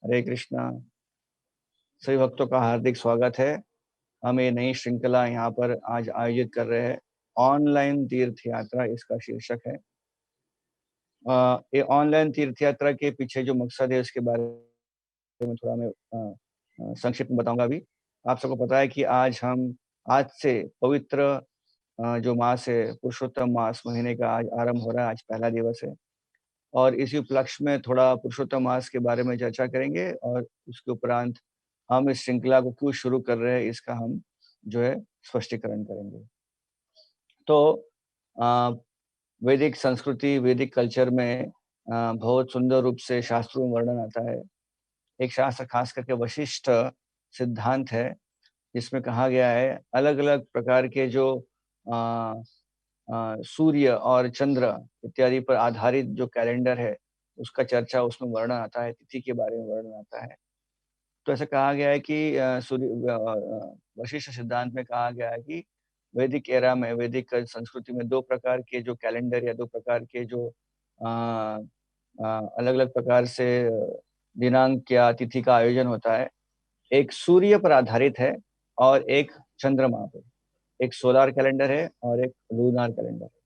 हरे कृष्णा। सभी भक्तों का हार्दिक स्वागत है। हम ये नई श्रृंखला यहाँ पर आज आयोजित कर रहे हैं। ऑनलाइन तीर्थ यात्रा इसका शीर्षक है। ये ऑनलाइन तीर्थ यात्रा के पीछे जो मकसद है उसके बारे में थोड़ा मैं संक्षिप्त में बताऊंगा अभी। आप सबको पता है कि आज से पवित्र जो मास है, पुरुषोत्तम मास महीने का आज आरंभ हो रहा है। आज पहला दिवस है और इसी उपलक्ष्य में थोड़ा पुरुषोत्तम मास के बारे में चर्चा करेंगे और उसके उपरांत हम इस श्रृंखला को क्यों शुरू कर रहे हैं इसका हम जो है स्पष्टीकरण करेंगे। तो अ, वैदिक संस्कृति, वैदिक कल्चर में बहुत सुंदर रूप से शास्त्रों में वर्णन आता है। एक शास्त्र खास करके वशिष्ठ सिद्धांत है, जिसमें कहा गया है अलग-अलग प्रकार के जो अ सूर्य और चंद्र इत्यादि पर आधारित जो कैलेंडर है, उसका चर्चा उसमें वर्णन आता है, तिथि के बारे में वर्णन आता है। तो ऐसा कहा गया है कि वशिष्ठ सिद्धांत में कहा गया है कि वैदिक एरा में, वैदिक संस्कृति में 2 प्रकार के जो कैलेंडर या 2 प्रकार के जो अलग-अलग प्रकार से दिनांक या तिथि का आयोजन होता है। एक सूर्य पर आधारित है और एक चंद्रमा पे। एक सोलार कैलेंडर है और एक लूनार कैलेंडर है।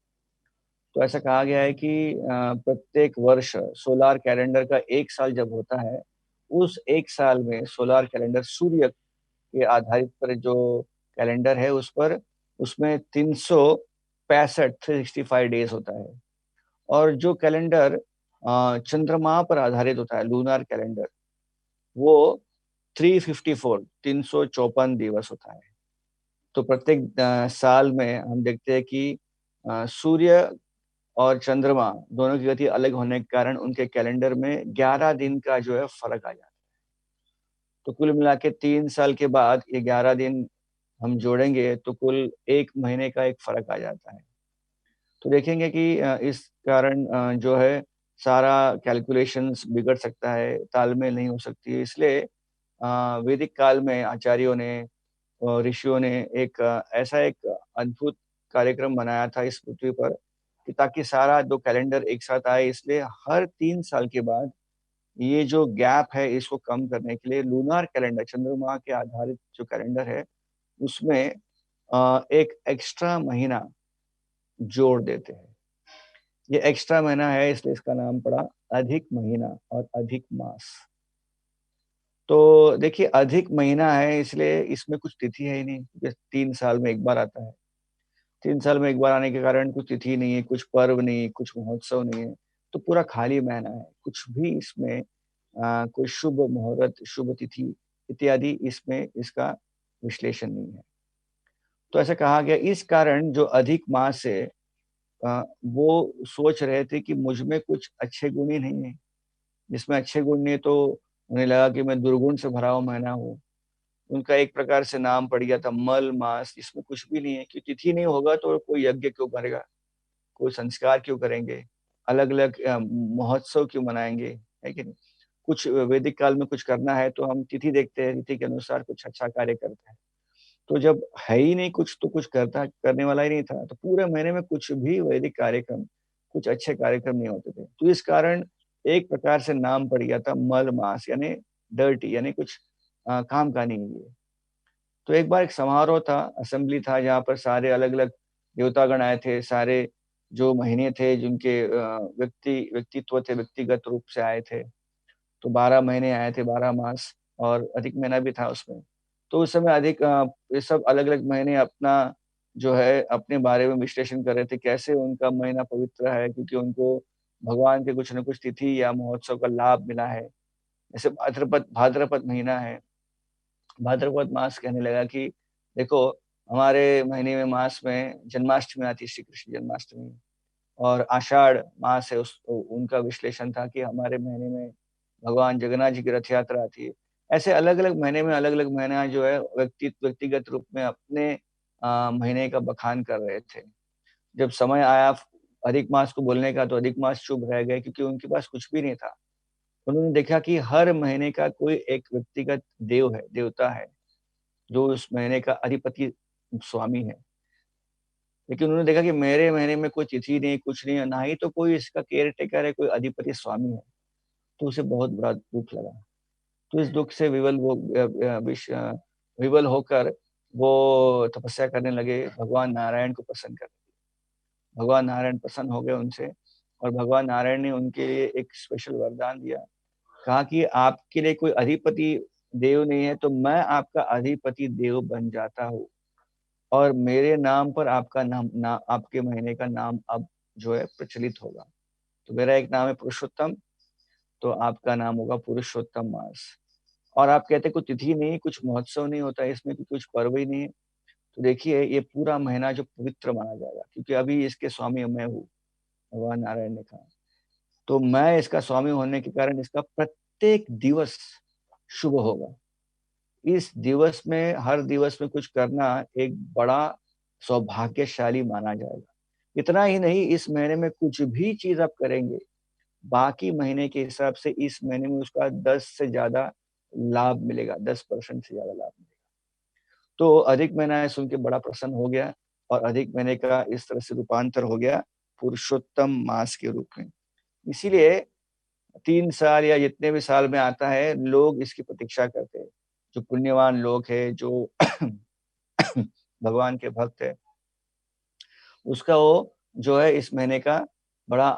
तो ऐसा कहा गया है कि प्रत्येक वर्ष सोलार कैलेंडर का 1 साल जब होता है, उस 1 साल में सोलार कैलेंडर सूर्य के आधारित पर जो कैलेंडर है उसमें 365 365 डेज़ होता है और जो कैलेंडर चंद्रमा पर आधारित होता है, लूनार कैलेंडर, वो 354 दिवस होता है। तो प्रत्येक साल में हम देखते हैं कि सूर्य और चंद्रमा दोनों की गति अलग होने के कारण उनके कैलेंडर में 11 दिन का जो है फ़र्क आ जाता है। तो कुल मिला के 3 साल के बाद ये 11 दिन हम जोड़ेंगे तो कुल 1 महीने का एक फ़र्क आ जाता है। तो देखेंगे कि इस कारण जो है सारा कैलकुलेशंस बिगड़ सकता है, तालमेल नहीं हो सकती है। इसलिए वैदिक काल में आचार्यों ने ऋषियों ने ऐसा एक अद्भुत कार्यक्रम बनाया था इस पृथ्वी पर कि ताकि सारा 2 कैलेंडर एक साथ आए, इसलिए हर 3 साल के बाद ये जो गैप है इसको कम करने के लिए लूनार कैलेंडर, चंद्रमा के आधारित जो कैलेंडर है उसमें एक एक्स्ट्रा महीना जोड़ देते हैं। ये एक्स्ट्रा महीना है इसलिए इसका नाम पड़ा अधिक महीना और अधिक मास। तो देखिए अधिक महीना है इसलिए इसमें कुछ तिथि है ही नहीं, क्योंकि 3 साल में 1 बार आता है। 3 साल में 1 बार आने के कारण कुछ तिथि नहीं है, कुछ पर्व नहीं, कुछ महोत्सव नहीं है, तो पूरा खाली महीना है। कुछ भी इसमें कोई शुभ मुहूर्त, शुभ तिथि इत्यादि इसमें इसका विश्लेषण नहीं है। तो ऐसा कहा गया इस कारण जो अधिक मास है वो सोच रहे थे कि मुझ में कुछ अच्छे गुण ही नहीं है। जिसमें अच्छे गुण नहीं है तो उन्हें लगा कि मैं दुर्गुण से भरा हुआ महीना हूँ। उनका एक प्रकार से नाम पड़ गया था मल मास, इसमें कुछ भी नहीं है कि तिथि नहीं होगा तो कोई यज्ञ क्यों करेगा? कोई संस्कार क्यों करेंगे? अलग-अलग महोत्सव क्यों मनाएँगे? है कि नहीं? कुछ वैदिक काल में कुछ करना है तो हम तिथि देखते हैं, तिथि के अनुसार कुछ अच्छा कार्य करते हैं। तो जब है ही नहीं कुछ तो कुछ करता करने वाला ही नहीं था, तो पूरे महीने में कुछ भी वैदिक कार्यक्रम, कुछ अच्छे कार्यक्रम नहीं होते थे। तो इस कारण एक प्रकार से नाम पड़ गया था मल मास यानी डर्टी यानी कुछ काम का नहीं है ये। तो एक बार एक समारोह था, असेंबली था जहाँ पर सारे अलग-अलग देवतागण आए थे, सारे जो महीने थे जिनके व्यक्तित्व थे, व्यक्तिगत रूप से आए थे। तो 12 महीने आए थे, 12 मास और अधिक महीना भी था उसमें। तो उस समय ये सब अलग-अलग महीने अपना जो है अपने बारे में विश्लेषण कर रहे थे, कैसे उनका महीना पवित्र है क्योंकि उनको भगवान के कुछ न कुछ तिथि या महोत्सव का लाभ मिला है। जैसे भाद्रपद महीना है, भाद्रपद मास कहने लगा कि देखो हमारे महीने में मास में जन्माष्टमी आती है, श्री कृष्ण जन्माष्टमी और आषाढ़ मास है उस उनका विश्लेषण था कि हमारे महीने में भगवान जगन्नाथ जी की रथ यात्रा आती है। ऐसे अलग-अलग महीने में अलग-अलग महीना जो है व्यक्तिगत रूप में अपने महीने का बखान कर रहे थे। जब समय आया अधिक मास को बोलने का तो अधिक मास चुप रह गए क्योंकि उनके पास कुछ भी नहीं था। उन्होंने देखा कि हर महीने का कोई एक व्यक्तिगत देवता है। जो उस महीने का अधिपति स्वामी है। लेकिन उन्होंने देखा कि मेरे महीने में कोई तिथि नहीं, कुछ नहीं है, ना ही तो कोई इसका केयर टेकर है, कोई अधिपति स्वामी है। तो उसे बहुत बड़ा दुख लगा। तो इस दुख से विवल होकर वो तपस्या करने लगे, भगवान नारायण को प्रसन्न कर। भगवान नारायण प्रसन्न हो गए उनसे, और भगवान नारायण ने उनके लिए एक स्पेशल वरदान दिया। कहा कि आपके लिए कोई अधिपति देव नहीं है, तो मैं आपका अधिपति देव बन जाता हूँ, और मेरे नाम पर आपका आपके महीने का नाम अब जो है प्रचलित होगा। तो मेरा एक नाम है पुरुषोत्तम, तो आपका नाम होगा पुरुषोत्तम मास। और आप कहते कुछ तिथि नहीं, कुछ महोत्सव नहीं होता इसमें, कुछ पर्व ही नहीं है। तो देखिए ये पूरा महीना जो पवित्र माना जाएगा, क्योंकि अभी इसके स्वामी मैं हूँ, भगवान नारायण ने कहा। तो मैं इसका स्वामी होने के कारण इसका प्रत्येक दिवस शुभ होगा। इस दिवस में, हर दिवस में कुछ करना एक बड़ा सौभाग्यशाली माना जाएगा। इतना ही नहीं, इस महीने में कुछ भी चीज आप करेंगे, बाकी महीने के हिसाब से इस महीने में उसका 10 से ज्यादा लाभ मिलेगा, 10% से ज्यादा लाभ मिलेगा। तो अधिक महीना है सुन के बड़ा प्रसन्न हो गया, और अधिक महीने का इस तरह से रूपांतर हो गया पुरुषोत्तम मास के रूप में। इसीलिए 3 साल या जितने भी साल में आता है, लोग इसकी प्रतीक्षा करते हैं। जो पुण्यवान लोग हैं, जो भगवान के भक्त है, उसका वो जो है इस महीने का बड़ा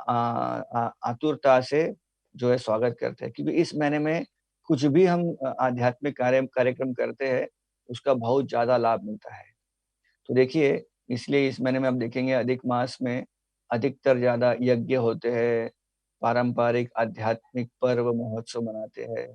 आतुरता से जो है स्वागत करते हैं, क्योंकि इस महीने में कुछ भी हम आध्यात्मिक कार्यक्रम करते हैं, उसका बहुत ज्यादा लाभ मिलता है। तो देखिए, इसलिए इस महीने में आप देखेंगे अधिक मास में अधिकतर ज्यादा यज्ञ होते हैं, पारंपरिक आध्यात्मिक पर्व महोत्सव मनाते हैं,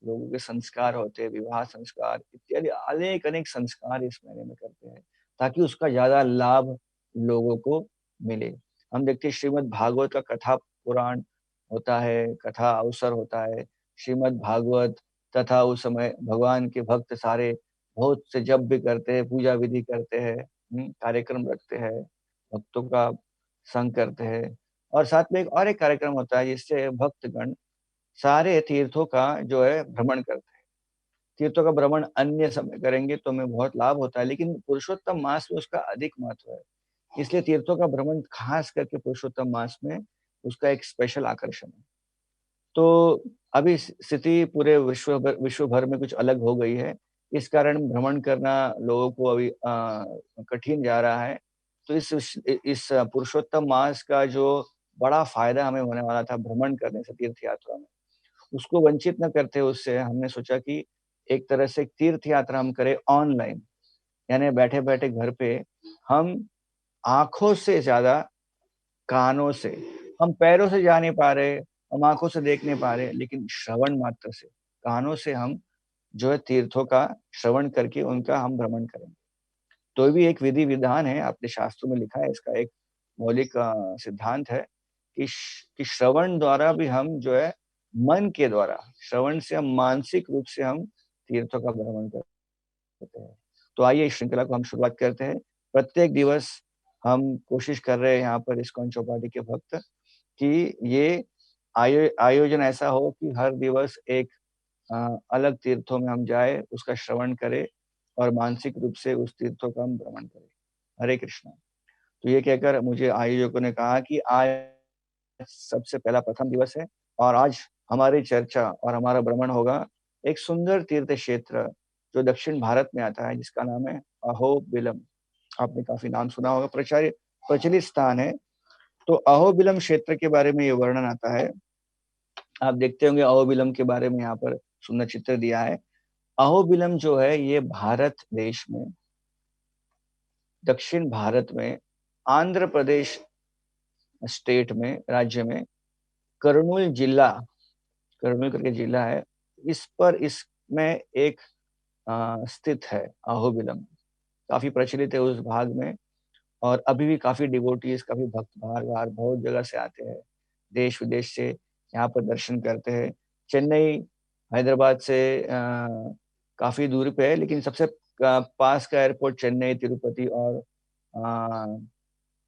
लोगों के संस्कार होते हैं, विवाह संस्कार इत्यादि अनेक अनेक संस्कार इस महीने में करते हैं, ताकि उसका ज्यादा लाभ लोगों को मिले। हम देखते हैं श्रीमद् भागवत का कथा पुराण होता है, कथा अवसर होता है, श्रीमद् भागवत तथा उस समय भगवान के भक्त सारे बहुत से जप भी करते हैं, पूजा विधि करते हैं, कार्यक्रम रखते हैं, भक्तों का संग करते हैं। और साथ में एक कार्यक्रम होता है जिससे भक्तगण सारे तीर्थों का जो है भ्रमण करते हैं। तीर्थों का भ्रमण अन्य समय करेंगे तो हमें बहुत लाभ होता है, लेकिन पुरुषोत्तम मास में उसका अधिक महत्व है। इसलिए तीर्थों का भ्रमण खास करके पुरुषोत्तम मास में उसका एक स्पेशल आकर्षण है। तो अभी स्थिति पूरे विश्व भर में कुछ अलग हो गई है। इस कारण भ्रमण करना लोगों को अभी कठिन जा रहा है। तो इस पुरुषोत्तम मास का जो बड़ा फायदा हमें होने वाला था भ्रमण करने से तीर्थ यात्रा में, उसको वंचित न करते हुए उससे हमने सोचा कि एक तरह से तीर्थ यात्रा हम करें ऑनलाइन, यानी बैठे बैठे घर पे हम आंखों से ज्यादा कानों से, हम पैरों से जा नहीं पा रहे, हम आंखों से देख नहीं पा रहे, लेकिन श्रवण मात्र से, कानों से हम जो है तीर्थों का श्रवण करके उनका हम भ्रमण करेंगे। तो ये भी एक विधि विधान है, अपने शास्त्रों में लिखा है, इसका एक मौलिक सिद्धांत है कि श्रवण द्वारा भी हम जो है मन के द्वारा, श्रवण से हम मानसिक रूप से हम तीर्थों का भ्रमण करते हैं। तो आइए इस श्रृंखला को हम शुरुआत करते हैं। प्रत्येक दिवस हम कोशिश कर रहे हैं यहाँ पर इस्कॉन चौपाटी के भक्त कि ये आयोजन ऐसा हो कि हर दिवस एक अलग तीर्थों में हम जाए, उसका श्रवण करें और मानसिक रूप से उस तीर्थों का हम भ्रमण करें। हरे कृष्णा। तो ये कहकर मुझे आयोजकों ने कहा कि आज सबसे पहला प्रथम दिवस है, और आज हमारी चर्चा और हमारा भ्रमण होगा एक सुंदर तीर्थ क्षेत्र जो दक्षिण भारत में आता है, जिसका नाम है अहोबिलम। आपने काफी नाम सुना होगा, प्रचलित स्थान है। तो अहोबिलम क्षेत्र के बारे में ये वर्णन आता है। आप देखते होंगे अहोबिलम के बारे में यहाँ पर सुंदर चित्र दिया है। अहोबिलम जो है ये भारत देश में, दक्षिण भारत में, आंध्र प्रदेश स्टेट में, राज्य में, कर्नूल जिला, कर्नूल करके जिला है, इस पर इसमें एक स्थित है अहोबिलम। काफी प्रचलित है उस भाग में, और अभी भी काफी डिवोटीज, काफी भक्त बाहर बाहर बहुत जगह से आते हैं, देश विदेश से यहाँ पर दर्शन करते हैं। चेन्नई हैदराबाद से काफी दूरी पे है, लेकिन सबसे पास का एयरपोर्ट चेन्नई, तिरुपति और अ,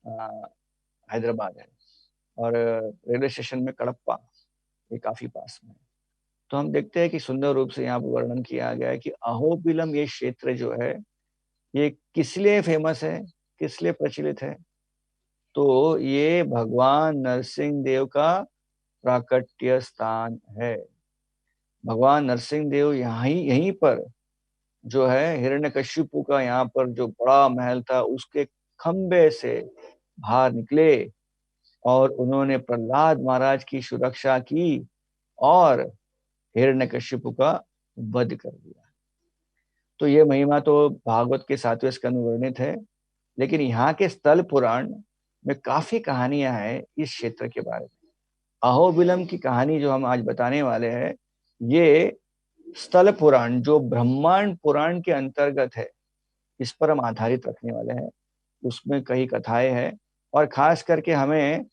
अ, हैदराबाद है। और रेलवे स्टेशन में कडप्पा, ये काफी पास में है। तो हम देखते हैं कि सुंदर रूप से यहाँ पर वर्णन किया गया है कि अहोबिलम ये क्षेत्र जो है, ये किस लिए फ़ेमस है, किस लिए प्रचलित है? तो ये भगवान नरसिंह देव का प्राकट्य स्थान है। भगवान नरसिंह देव यहाँ ही यहीं पर जो है हिरण्यकशिपु का यहाँ पर जो बड़ा महल था, उसके खंबे से बाहर निकले और उन्होंने प्रहलाद महाराज की सुरक्षा की और हिरण्यकशिपु का वध कर दिया। तो ये महिमा तो भागवत के 7वें स्कंद में वर्णित है, लेकिन यहाँ के स्थल पुराण में काफ़ी कहानियाँ हैं इस क्षेत्र के बारे में। अहोबिलम की कहानी जो हम आज बताने वाले हैं, ये स्थल पुराण जो ब्रह्मांड पुराण के अंतर्गत है, इस पर हम आधारित रखने वाले हैं। उसमें कई कथाएँ हैं और ख़ास करके हमें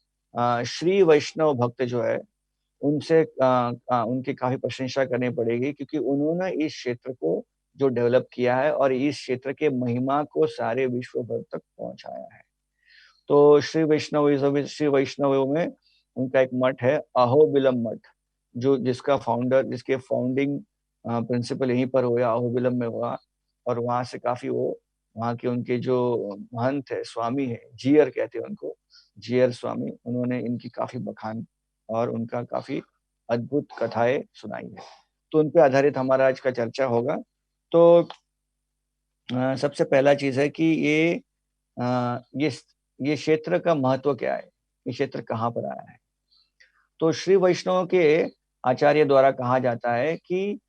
श्री वैष्णव भक्त जो है, उनसे उनकी काफ़ी प्रशंसा करनी पड़ेगी क्योंकि उन्होंने इस क्षेत्र को जो डेवलप किया है और इस क्षेत्र के महिमा को सारे विश्व भर तक पहुँचाया है। तो श्री वैष्णव में उनका एक मठ है, अहोबिलम मठ, जो जिसके फाउंडिंग प्रिंसिपल यहीं पर हुआ, अहोबिलम में हुआ और वहाँ से काफ़ी वो वहाँ के उनके जो महंत है, स्वामी है, जीयर कहते हैं उनको, जीयर स्वामी, उन्होंने इनकी काफ़ी बखान और उनका काफ़ी अद्भुत कथाएँ सुनाई है। तो उन पे आधारित हमारा आज का चर्चा होगा। तो सबसे पहला चीज़ है कि अ, ये ये क्षेत्र का महत्व क्या है? ये क्षेत्र कहाँ पर आया है? तो श्री वैष्णव के आचार्य द्वारा कहा जाता है कि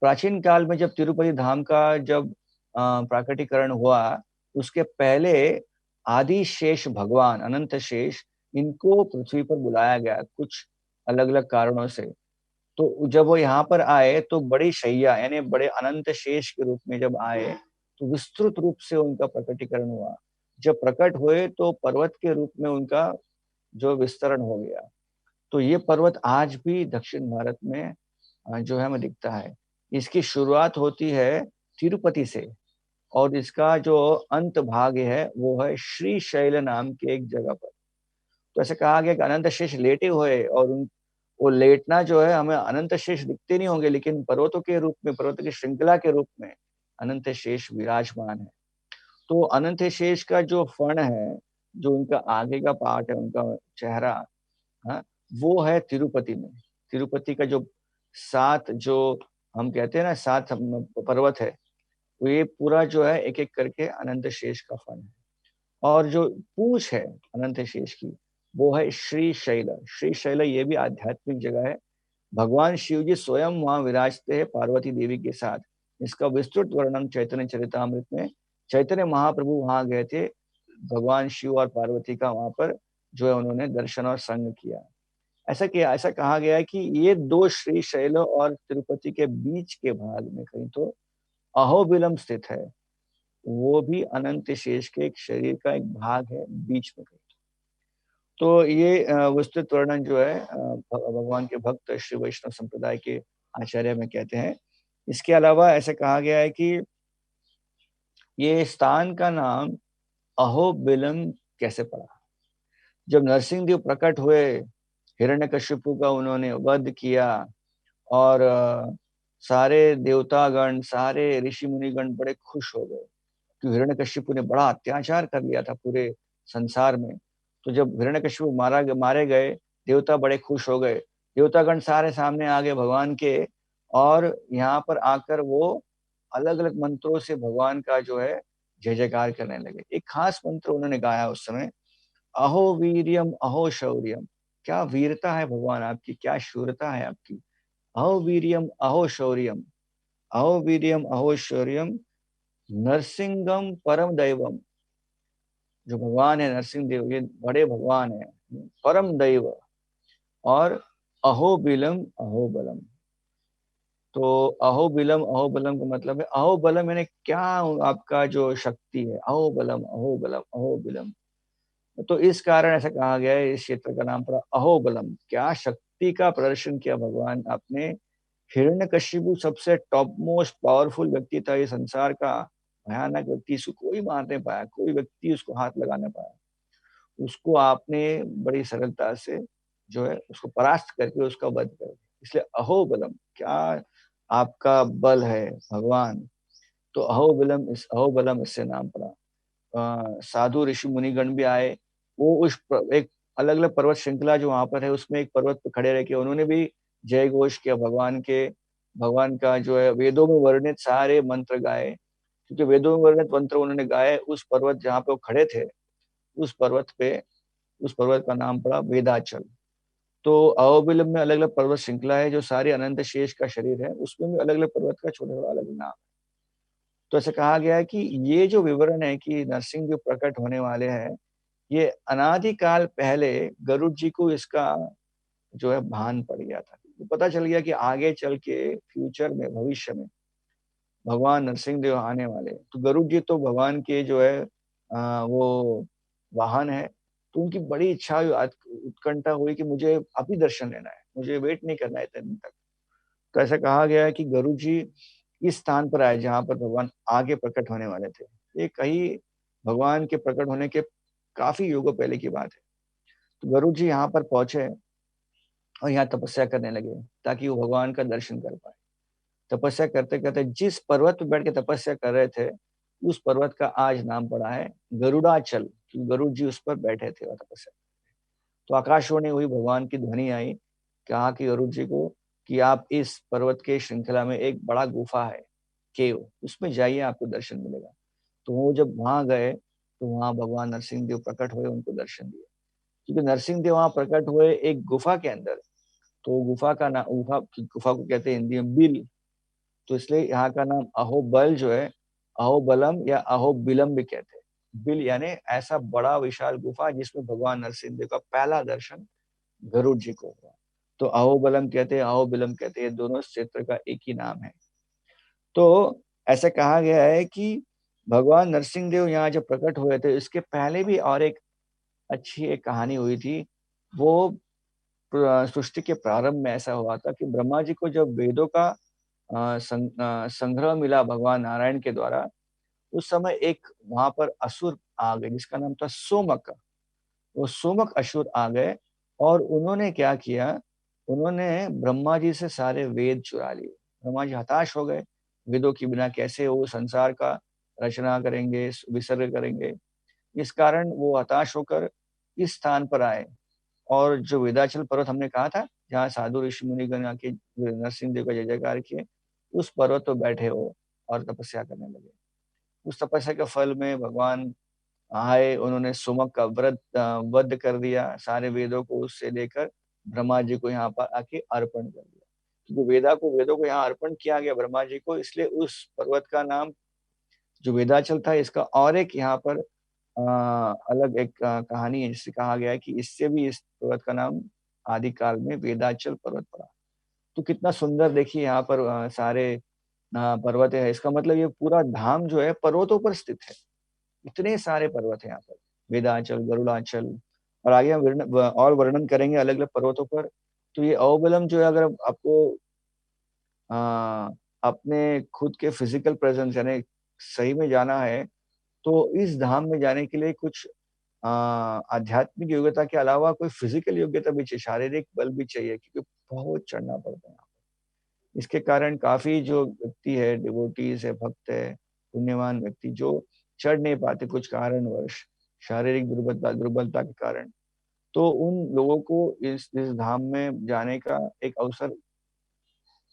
प्राचीन काल में जब तिरुपति धाम का जब प्राकटीकरण हुआ, उसके पहले आदि शेष भगवान, अनंत शेष, इनको पृथ्वी पर बुलाया गया कुछ अलग-अलग कारणों से। तो जब वो यहाँ पर आए तो बड़ी शैया यानी बड़े अनंत शेष के रूप में जब आए, तो विस्तृत रूप से उनका प्रकटीकरण हुआ। जब प्रकट हुए तो पर्वत के रूप में उनका जो विस्तरण हो गया। तो ये पर्वत आज भी दक्षिण भारत में जो है हमें दिखता है। इसकी शुरुआत होती है तिरुपति से और इसका जो अंत भाग है वो है श्रीशैल नाम के एक जगह पर। तो ऐसे कहा गया कि अनंत शेष लेटे हुए और उन वो लेटना जो है हमें अनंत शेष दिखते नहीं होंगे लेकिन पर्वतों के रूप में, पर्वतों की श्रृंखला के रूप में अनंत शेष विराजमान है। तो अनंत शेष का जो फण है, जो उनका आगे का पार्ट है, उनका चेहरा, हाँ, वो है तिरुपति में। तिरुपति का जो 7 जो हम कहते हैं ना 7 पर्वत है, तो ये पूरा जो है एक-एक करके अनंत शेष का फण है। और जो पूँछ है अनंत शेष की, वो है श्रीशैल। श्रीशैल ये भी आध्यात्मिक जगह है। भगवान शिव जी स्वयं वहाँ विराजते हैं पार्वती देवी के साथ। इसका विस्तृत वर्णन चैतन्य चरितामृत में चैतन्य महाप्रभु वहाँ गए थे। भगवान शिव और पार्वती का वहाँ पर जो है उन्होंने दर्शन और संग किया। ऐसा कहा गया है कि ये 2 श्रीशैल और तिरुपति के बीच के भाग में कहीं तो अहोबिलम स्थित है। वो भी अनंत शेष के एक शरीर का एक भाग है बीच में कहीं। तो ये विस्तृत वर्णन जो है भगवान के भक्त श्री वैष्णव संप्रदाय के आचार्य में कहते हैं। इसके अलावा ऐसा कहा गया है कि ये स्थान का नाम अहोबिलम कैसे पड़ा? जब नरसिंह देव प्रकट हुए, हिरण्यकशिपु का उन्होंने वध किया और सारे देवतागण, सारे ऋषि-मुनिगण बड़े खुश हो गए कि हिरण्यकशिपु ने बड़ा अत्याचार कर लिया था पूरे संसार में। तो जब हिरण्यकशिपु मारे गए, देवता बड़े खुश हो गए। देवतागण सारे सामने आ गए भगवान के और यहाँ पर आकर वो अलग-अलग मंत्रों से भगवान का जो है जय-जयकार करने लगे। एक खास मंत्र उन्होंने गाया उस समय, अहो वीर्यम अहो शौर्यम। क्या वीरता है भगवान आपकी, क्या शूरता है आपकी। अहो वीर्यम अहो शौर्यम, अहो वीर्यम अहो शौर्यम, नरसिंहम परम दैवम। जो भगवान है नरसिंह देव ये बड़े भगवान है, परम दैव और अहोबिलम अहोबलम। तो अहोबलम का मतलब है अहोबलम यानी क्या आपका जो शक्ति है, अहोबलम अहोबलम अहोबिलम। तो इस कारण ऐसा कहा गया है इस क्षेत्र का नाम पड़ा अहोबलम। क्या शक्ति का प्रदर्शन किया भगवान आपने। हिरण्यकशिपु सबसे टॉप मोस्ट पावरफुल व्यक्ति था ये संसार का, भयानक व्यक्ति, इसको कोई मार नहीं पाया, कोई व्यक्ति उसको हाथ लगा नहीं पाया। उसको आपने बड़ी सरलता से जो है उसको परास्त करके उसका वध कर दिया। इसलिए अहोबलम, क्या आपका बल है भगवान। तो अहोबलम इससे नाम पड़ा। साधु ऋषि मुनिगण भी आए, वो एक अलग अलग पर्वत श्रृंखला जो वहां पर है उसमें एक पर्वत पर खड़े रह के उन्होंने भी जय घोष किया, भगवान का जो है वेदों में वर्णित सारे मंत्र गाए। क्योंकि वेदों में वर्णित मंत्र उन्होंने गाए, उस पर्वत जहाँ पे वो खड़े थे, उस पर्वत पे, उस पर्वत का नाम पड़ा वेदाचल। तो अहोबिलम में अलग अलग पर्वत श्रृंखला है, जो सारी अनंत शेष का शरीर है, उसमें भी अलग अलग पर्वत का छोटा छोटा अलग नाम। तो ऐसे कहा गया है कि ये जो विवरण है कि नरसिंह जो प्रकट होने वाले हैं, ये अनादिकाल पहले गरुड़ जी को इसका जो है भान पड़ गया था। तो पता चल गया कि आगे चल के फ्यूचर में, भविष्य में भगवान नरसिंह देव आने वाले। तो गरुड़ जी तो भगवान के जो है वो वाहन है। तो उनकी बड़ी इच्छा हुई, उत्कंठा हुई कि मुझे अभी दर्शन लेना है, मुझे वेट नहीं करना है इतने दिन तक। तो ऐसा कहा गया है कि गरुड़ जी इस स्थान पर आए जहां पर भगवान आगे प्रकट होने वाले थे। ये कहीं भगवान के प्रकट होने के काफी युगों पहले की बात है। तो गरुड़ जी यहाँ पर पहुंचे और यहाँ तपस्या करने लगे ताकि वो भगवान का दर्शन कर पाए। तपस्या करते करते जिस पर्वत पर बैठ के तपस्या कर रहे थे, उस पर्वत का आज नाम पड़ा है गरुड़ाचल, क्योंकि गरुड़ जी उस पर बैठे थे और तपस्या। तो आकाशवाणी हुई, भगवान की ध्वनि आई, कहा कि गरुड़ जी को कि आप इस पर्वत के श्रृंखला में एक बड़ा गुफा है, केव, उसमें जाइए, आपको दर्शन मिलेगा। तो वो जब वहां गए तो वहां भगवान नरसिंह देव प्रकट हुए, उनको दर्शन दिए। क्योंकि नरसिंह देव वहां प्रकट हुए एक गुफा के अंदर। तो गुफा का नाम, गुफा को कहते हैं हिंदी में बिल। तो इसलिए यहाँ का नाम अहोबल जो है, अहोबलम या अहोबिलम भी कहते हैं। बिल यानी ऐसा बड़ा विशाल गुफा जिसमें भगवान नरसिंह देव का पहला दर्शन गरुड़ जी को हुआ। तो अहोबलम कहते हैं, अहोबिलम कहते हैं, दोनों क्षेत्र का एक ही नाम है। तो ऐसा कहा गया है कि भगवान नरसिंह देव यहाँ जब प्रकट हुए थे, इसके पहले भी और एक अच्छी एक कहानी हुई थी। वो सृष्टि के प्रारंभ में ऐसा हुआ था कि ब्रह्मा जी को जब वेदों का संग्रह मिला भगवान नारायण के द्वारा, उस समय एक वहां पर असुर आ गए जिसका नाम था सोमक। वो सोमक असुर आ गए और उन्होंने क्या किया, उन्होंने ब्रह्मा जी से सारे वेद चुरा लिए। ब्रह्मा जी हताश हो गए, वेदों के बिना कैसे वो संसार का रचना करेंगे, विसर्ग करेंगे। इस कारण वो हताश होकर इस स्थान पर आए। और जो वेदाचल पर्वत हमने कहा था, जहाँ साधु ऋषि मुनिगण आके नरसिंह देव का जय जयकार किए, उस पर्वत पर बैठे हो और तपस्या करने लगे। उस तपस्या के फल में भगवान आए, उन्होंने सुमक का वध कर दिया, सारे वेदों को उससे लेकर ब्रह्मा जी को यहाँ पर आके अर्पण कर दिया। क्योंकि वेदों को यहाँ अर्पण किया गया ब्रह्मा जी को, इसलिए उस पर्वत का नाम जो वेदाचल था, इसका और एक यहाँ पर अलग एक कहानी है जिससे कहा गया है कि इससे भी इस पर्वत का नाम आदिकाल में वेदाचल पर्वत पड़ा। तो कितना सुंदर देखिए यहाँ पर सारे पर्वत है। इसका मतलब ये पूरा धाम जो है पर्वतों पर स्थित है। इतने सारे पर्वत है यहाँ पर, वेदाचल, गरुड़ाचल, और आगे हम और वर्णन करेंगे अलग अलग पर्वतों पर। तो ये अहोबिलम जो है, अगर आपको आ, अपने खुद के फिजिकल प्रेजेंस यानी सही में जाना है, तो इस धाम में जाने के लिए कुछ आध्यात्मिक योग्यता के अलावा कोई फिजिकल योग्यता भी चाहिए, शारीरिक बल भी चाहिए, क्योंकि बहुत चढ़ना पड़ता है। इसके कारण काफी जो व्यक्ति है, डिवोटीज है, भक्त है, पुण्यवान व्यक्ति जो चढ़ नहीं पाते कुछ कारणवश, शारीरिक दुर्बलता के कारण, तो उन लोगों को इस धाम में जाने का एक अवसर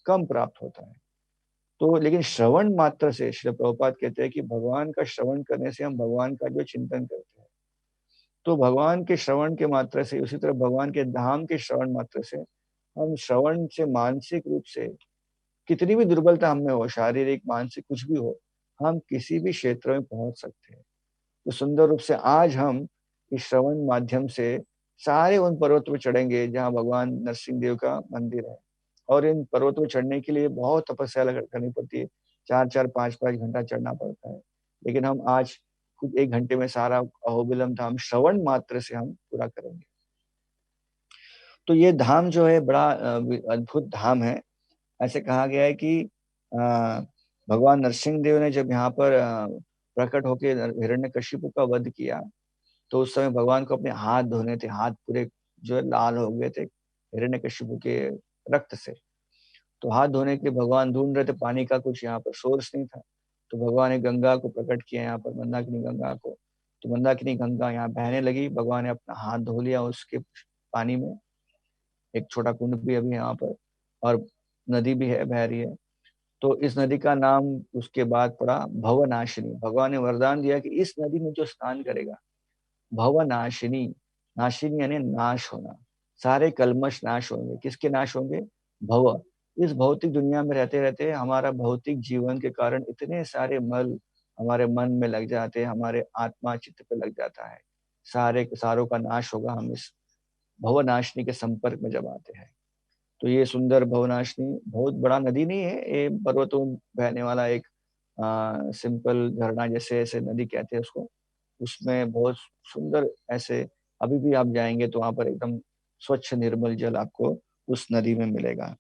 कम प्राप्त होता है। तो लेकिन श्रवण मात्र से, श्री प्रभुपाद कहते हैं कि भगवान का श्रवण करने से हम भगवान का जो चिंतन करते हैं, तो भगवान के श्रवण के मात्र से, उसी तरह भगवान के धाम के श्रवण मात्र से, हम श्रवण से मानसिक रूप से कितनी भी दुर्बलता हमें हो, शारीरिक मानसिक कुछ भी हो, हम किसी भी क्षेत्र में पहुंच सकते हैं। तो सुंदर रूप से आज हम इस श्रवण माध्यम से सारे उन पर्वतों पर चढ़ेंगे जहाँ भगवान नरसिंह देव का मंदिर है। और इन पर्वतों पर चढ़ने के लिए बहुत तपस्या करनी पड़ती है, 4-4, 5-5 घंटा चढ़ना पड़ता है। लेकिन हम आज खुद 1 घंटे में सारा अहोबिलम धाम श्रवण मात्र से हम पूरा करेंगे। तो ये धाम जो है बड़ा अद्भुत धाम है। ऐसे कहा गया है कि भगवान नरसिंह देव ने जब यहाँ पर प्रकट होकर हिरण्यकशिपु का वध किया, तो उस समय भगवान को अपने हाथ धोने थे, हाथ पूरे जो है लाल हो गए थे हिरण्यकशिपु के रक्त से। तो हाथ धोने के लिए भगवान ढूंढ रहे थे, पानी का कुछ यहाँ पर सोर्स नहीं था। तो भगवान ने गंगा को प्रकट किया यहाँ पर, मंदाकिनी गंगा को। तो मंदाकिनी गंगा यहाँ बहने लगी, भगवान ने अपना हाथ धो लिया उसके पानी में। एक छोटा कुंड भी अभी यहाँ पर, और नदी भी है, बह रही है। तो इस नदी का नाम उसके बाद पड़ा भवनाशिनी। भगवान ने वरदान दिया कि इस नदी में जो स्नान करेगा, भवनाशिनी, नाशिनी यानी नाश होना, सारे कलमश नाश होंगे। किसके नाश होंगे? भव। इस भौतिक दुनिया में रहते रहते हमारा भौतिक जीवन के कारण इतने सारे मल हमारे मन में लग जाते हैं, हमारे आत्मा चित्त पे लग जाता है। सारे सारों का नाश होगा हम इस भवनाशिनी के संपर्क में जब आते हैं। तो ये सुंदर भवनाशिनी बहुत बड़ा नदी नहीं है, ये पर्वतों में बहने वाला एक सिंपल झरना जैसे ऐसे नदी कहते हैं उसको। उसमें बहुत सुंदर ऐसे, अभी भी आप जाएंगे तो वहां पर एकदम स्वच्छ निर्मल जल आपको उस नदी में मिलेगा।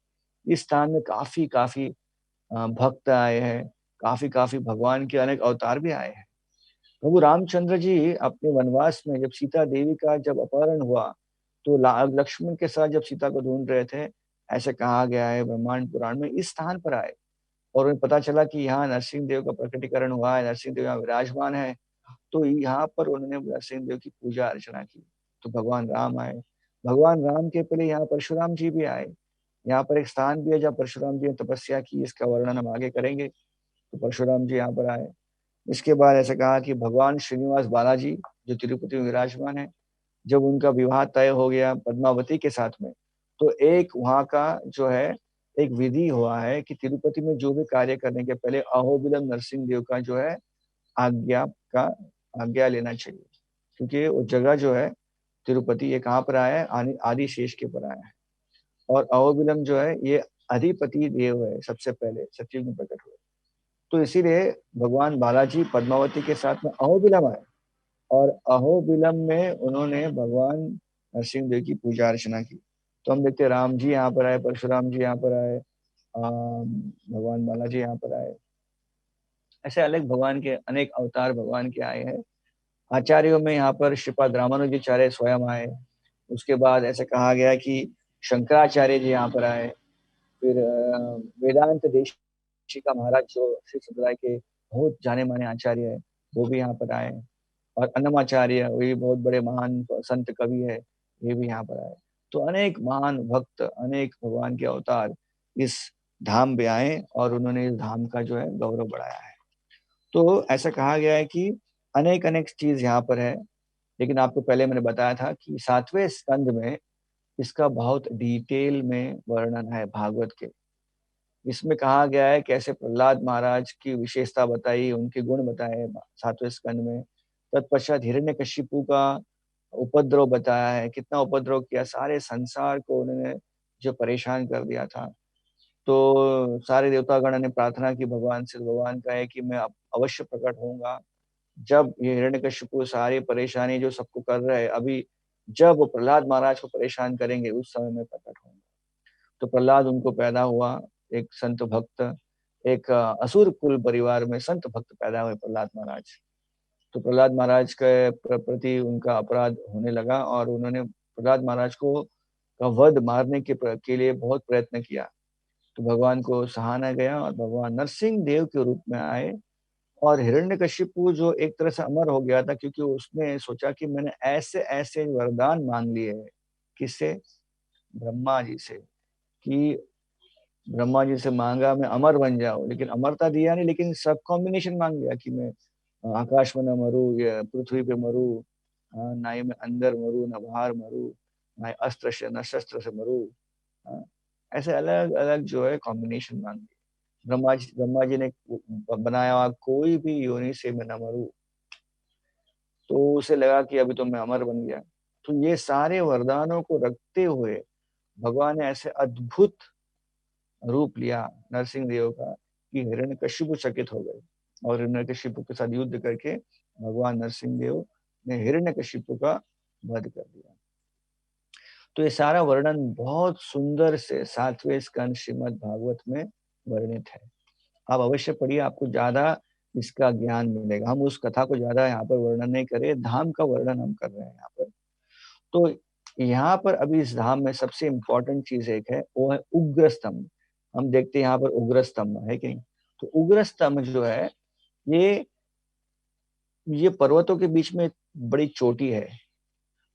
इस स्थान में काफी काफी भक्त आए हैं, काफी काफी भगवान के अनेक अवतार भी आए हैं। प्रभु रामचंद्र जी अपने वनवास में जब सीता देवी का जब अपहरण हुआ, तो लक्ष्मण के साथ जब सीता को ढूंढ रहे थे, ऐसे कहा गया है ब्रह्मांड पुराण में, इस स्थान पर आए और उन्हें पता चला कि यहाँ नरसिंह देव का प्रकटीकरण हुआ है, नरसिंह देव यहाँ विराजमान है। तो यहाँ पर उन्होंने नरसिंह देव की पूजा अर्चना की, तो भगवान राम आए। भगवान राम के पहले यहाँ परशुराम जी भी आए। यहाँ पर एक स्थान भी है जहाँ परशुराम जी ने तपस्या की, इसका वर्णन हम आगे करेंगे। तो परशुराम जी यहाँ पर आए। इसके बाद ऐसे कहा कि भगवान श्रीनिवास बालाजी जो तिरुपति में विराजमान है, जब उनका विवाह तय हो गया पद्मावती के साथ में, तो एक वहाँ का जो है एक विधि हुआ है कि तिरुपति में जो भी कार्य करने के पहले अहोबिलम नरसिंह देव का जो है आज्ञा का आज्ञा लेना चाहिए। क्योंकि वो जगह जो है तिरुपति, ये कहाँ पर आया है? आदि शेष के पर आया है। और अहोबिलम जो है ये अधिपति देव है, सबसे पहले सतयुग में प्रकट हुए। तो इसीलिए भगवान बालाजी पद्मावती के साथ में अहोबिलम आए, और अहोबिलम में उन्होंने भगवान नरसिंह देव की पूजा अर्चना की। तो हम देखते हैं राम जी यहाँ पर आए, परशुराम जी यहाँ पर आए, भगवान बालाजी यहाँ पर आए। ऐसे अलग भगवान के अनेक अवतार भगवान के आए हैं। आचार्यों में यहाँ पर श्रीपाद रामानुजाचार्य स्वयं आए। उसके बाद ऐसे कहा गया कि शंकराचार्य जी यहाँ पर आए। फिर वेदांत देशिका महाराज जो सिख समुदाय के बहुत जाने माने आचार्य है, वो भी यहाँ पर आए। और अन्नमाचार्य, वो भी बहुत बड़े महान संत कवि है, ये भी यहाँ पर आए। तो अनेक महान भक्त, अनेक भगवान के अवतार इस धाम पे आए और उन्होंने इस धाम का जो है गौरव बढ़ाया है। तो ऐसा कहा गया है कि अनेक अनेक चीज यहाँ पर है, लेकिन आपको पहले मैंने बताया था कि 7वें स्कंद में इसका बहुत डिटेल में वर्णन है भागवत के। इसमें कहा गया है कैसे प्रहलाद महाराज की विशेषता बताई, उनके गुण बताए 7वें स्कंद में। तत्पश्चात हिरण्यकशिपु का उपद्रव बताया है, कितना उपद्रव किया, सारे संसार को उन्होंने जो परेशान कर दिया था। तो सारे देवतागण ने प्रार्थना की भगवान से, भगवान का है कि मैं अवश्य प्रकट होऊंगा जब ये हिरण्यकशिपु सारी परेशानी जो सबको कर रहे हैं, अभी जब वो प्रहलाद महाराज को परेशान करेंगे उस समय में प्रकट होंगे। तो प्रहलाद उनको पैदा हुआ, एक संत भक्त, एक असुर कुल परिवार में संत भक्त पैदा हुए प्रहलाद महाराज। तो प्रहलाद महाराज के प्रति उनका अपराध होने लगा और उन्होंने प्रहलाद महाराज को का वध मारने के लिए बहुत प्रयत्न किया। तो भगवान को सहाना गया और भगवान नरसिंह देव के रूप में आए। और हिरण्यकशिपु जो एक तरह से अमर हो गया था, क्योंकि उसने सोचा कि मैंने ऐसे ऐसे वरदान मांग लिए हैं। किससे? ब्रह्मा जी से। कि ब्रह्मा जी से मांगा मैं अमर बन जाऊं, लेकिन अमरता दिया नहीं, लेकिन सब कॉम्बिनेशन मांग लिया कि मैं आकाश में न मरू या पृथ्वी पे मरू, ना ही मैं अंदर मरू न बाहर मरू, ना ही अस्त्र से न शस्त्र से मरू। हाँ, ऐसे अलग अलग जो है कॉम्बिनेशन मांग लिया। ब्रह्मा जी ने बनाया हुआ कोई भी योनि से मैं न मरू। तो उसे लगा कि अभी तो मैं अमर बन गया। तो ये सारे वरदानों को रखते हुए भगवान ने ऐसे अद्भुत रूप लिया नरसिंह देव का कि हिरण्यकशिपु चकित हो गए। और हिरण्यकशिपु के साथ युद्ध करके भगवान नरसिंह देव ने हिरण्यकशिपु का वध कर दिया। तो ये सारा वर्णन बहुत सुंदर से 7वें स्कंद श्रीमद् भागवत में वर्णित है। आप अवश्य पढ़िए, आपको ज्यादा इसका ज्ञान मिलेगा। हम उस कथा को ज्यादा यहाँ पर वर्णन नहीं करें, धाम का वर्णन हम कर रहे हैं यहाँ पर। तो यहाँ पर अभी इस धाम में सबसे इम्पोर्टेंट चीज़ एक है, वो है उग्र स्तंभ। हम देखते हैं यहाँ पर उग्र स्तंभ है कि नहीं? तो उग्र स्तंभ जो है, ये ये पर्वतों के बीच में बड़ी चोटी है,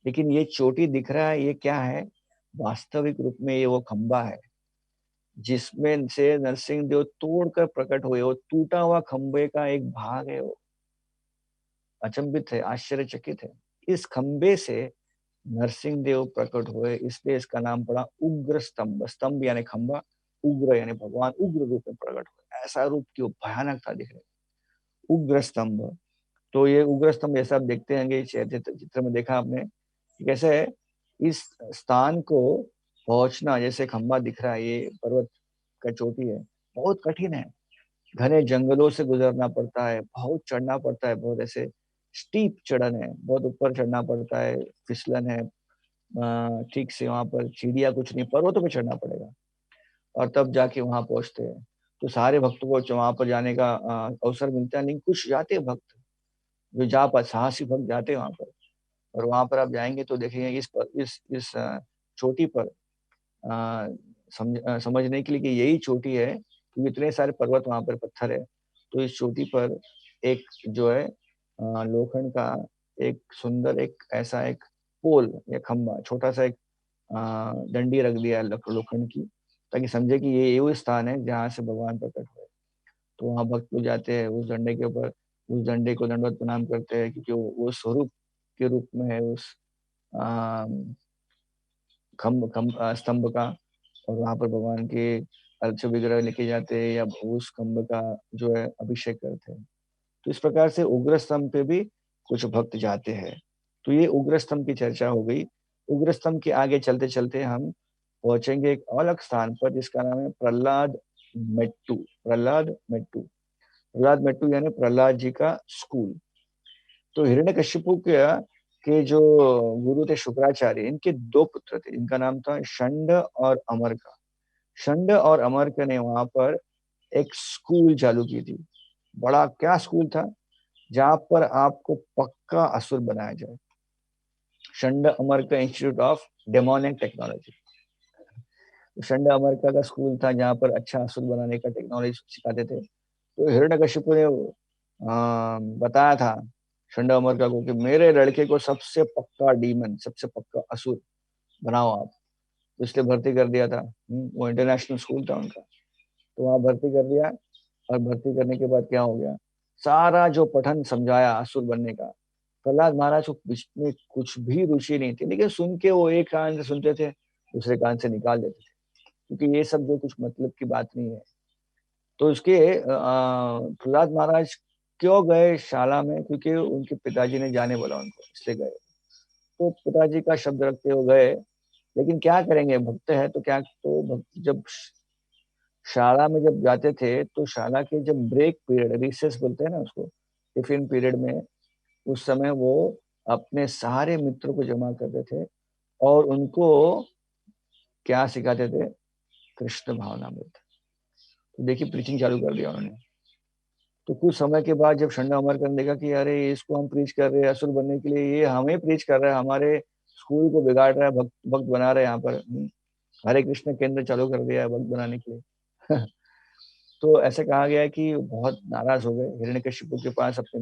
लेकिन ये चोटी दिख रहा है, ये क्या है? वास्तविक रूप में ये वो खंबा है, जिसमें से नरसिंह देव तोड़कर प्रकट हुए, वो टूटा हुआ खंबे का एक भाग है वो। अचंभित है, आश्चर्यचकित है। इस खंबे से नरसिंह देव प्रकट हुए, इसलिए इसका नाम पड़ा उग्र स्तंभ। स्तंभ यानी खंबा, उग्र यानी भगवान उग्र रूप में प्रकट हुए। ऐसा रूप कि वो भयानक था दिखने में। उग्र स्तंभ। तो ये उग्र स्तंभ जैसा आप देखते होंगे, चित्र में देखा आपने कि कैसे इस स्थान को पहुंचना, जैसे खंबा दिख रहा है, ये पर्वत का चोटी है, बहुत कठिन है। घने जंगलों से गुजरना पड़ता है, बहुत चढ़ना पड़ता है, बहुत ऐसे स्टीप चढ़न है, बहुत ऊपर चढ़ना पड़ता है, फिसलन है। ठीक से वहां पर सीढ़ियाँ कुछ नहीं, पर्वतों पे चढ़ना पड़ेगा और तब जाके वहां पहुंचते हैं। तो सारे भक्तों को वहां पर जाने का अवसर मिलता है, लेकिन कुछ जाते हैं भक्त, जो जा पा साहसी भक्त जाते हैं वहां पर। और वहां पर आप जाएंगे तो देखेंगे इस चोटी पर समझने के लिए कि यही चोटी है, क्योंकि इतने सारे पर्वत वहां पर पत्थर है। तो इस चोटी पर एक जो है लोखंड का एक सुंदर एक ऐसा एक पोल या खंबा, छोटा सा एक डंडी रख दिया है लोखंड की, ताकि समझे कि ये वो स्थान है जहाँ से भगवान प्रकट हुए। तो वहाँ भक्त लोग जाते हैं उस डंडे के ऊपर, उस डंडे को दंडवत प्रणाम करते हैं, क्योंकि वो स्वरूप के रूप में है उस आ, खम्ब खम्ब स्तंभ का। और वहां पर भगवान के अर्च विग्रह लेके जाते हैं या उस खम्ब का जो है अभिषेक करते हैं। तो इस प्रकार से उग्र स्तंभ पे भी कुछ भक्त जाते हैं। तो ये उग्र स्तंभ की चर्चा हो गई। उग्र स्तंभ के आगे चलते चलते हम पहुंचेंगे एक अलग स्थान पर, जिसका नाम है प्रहलाद मेट्टू। प्रहलाद मेट्टू। प्रहलाद मेट्टू यानी प्रहलाद जी का स्कूल। तो हिरण्यकशिपु के जो गुरु थे शुक्राचार्य, इनके दो पुत्र थे, इनका नाम था षंड और अमरक। षंड और अमरक ने वहां पर एक स्कूल चालू की थी। बड़ा क्या स्कूल था, जहां पर आपको पक्का असुर बनाया जाए। षंड अमरक इंस्टीट्यूट ऑफ डेमोनिक टेक्नोलॉजी। षंड अमरक का स्कूल था जहां पर अच्छा असुर बनाने का टेक्नोलॉजी सिखाते थे। तो हिरण्यकशिपु ने बताया था षंड अमरका को कि मेरे लड़के को सबसे पक्का डीमन, सबसे पक्का असुर बनाओ आप। तो इसलिए भर्ती कर दिया था। वो इंटरनेशनल स्कूल था उनका, तो वहां भर्ती कर दिया। और भर्ती करने के बाद क्या हो गया, सारा जो पठन समझाया असुर बनने का, प्रहलाद महाराज को बीच में कुछ भी रुचि नहीं थी, लेकिन सुन के वो एक कान से सुनते थे, दूसरे कान से निकाल देते थे, क्योंकि ये सब जो कुछ मतलब की बात नहीं है। तो उसके प्रहलाद महाराज क्यों गए शाला में, क्योंकि उनके पिताजी ने जाने बोला उनको, इसलिए गए। तो पिताजी का शब्द रखते हुए गए, लेकिन क्या करेंगे, भक्त है तो क्या। तो भक्त जब शाला में जब जाते थे, तो शाला के जब ब्रेक पीरियड, रिसेस बोलते हैं ना उसको, टिफिन पीरियड में, उस समय वो अपने सारे मित्रों को जमा करते थे और उनको क्या सिखाते थे, कृष्ण भावनामृत। तो देखिए प्रीचिंग चालू कर दिया उन्होंने। तो कुछ समय के बाद जब शंडा अमर करने देखा कि अरे इसको हम प्रीच कर रहे हैं असुर बनने के लिए, ये हमें प्रीच कर रहा है, हमारे स्कूल को बिगाड़ रहा है, भक्त भक्त बना रहे हैं यहाँ पर। हरे कृष्ण केंद्र चालू कर दिया है भक्त बनाने के लिए। तो ऐसे कहा गया है कि बहुत नाराज हो गए, हिरण्यकशिपु के पास अपने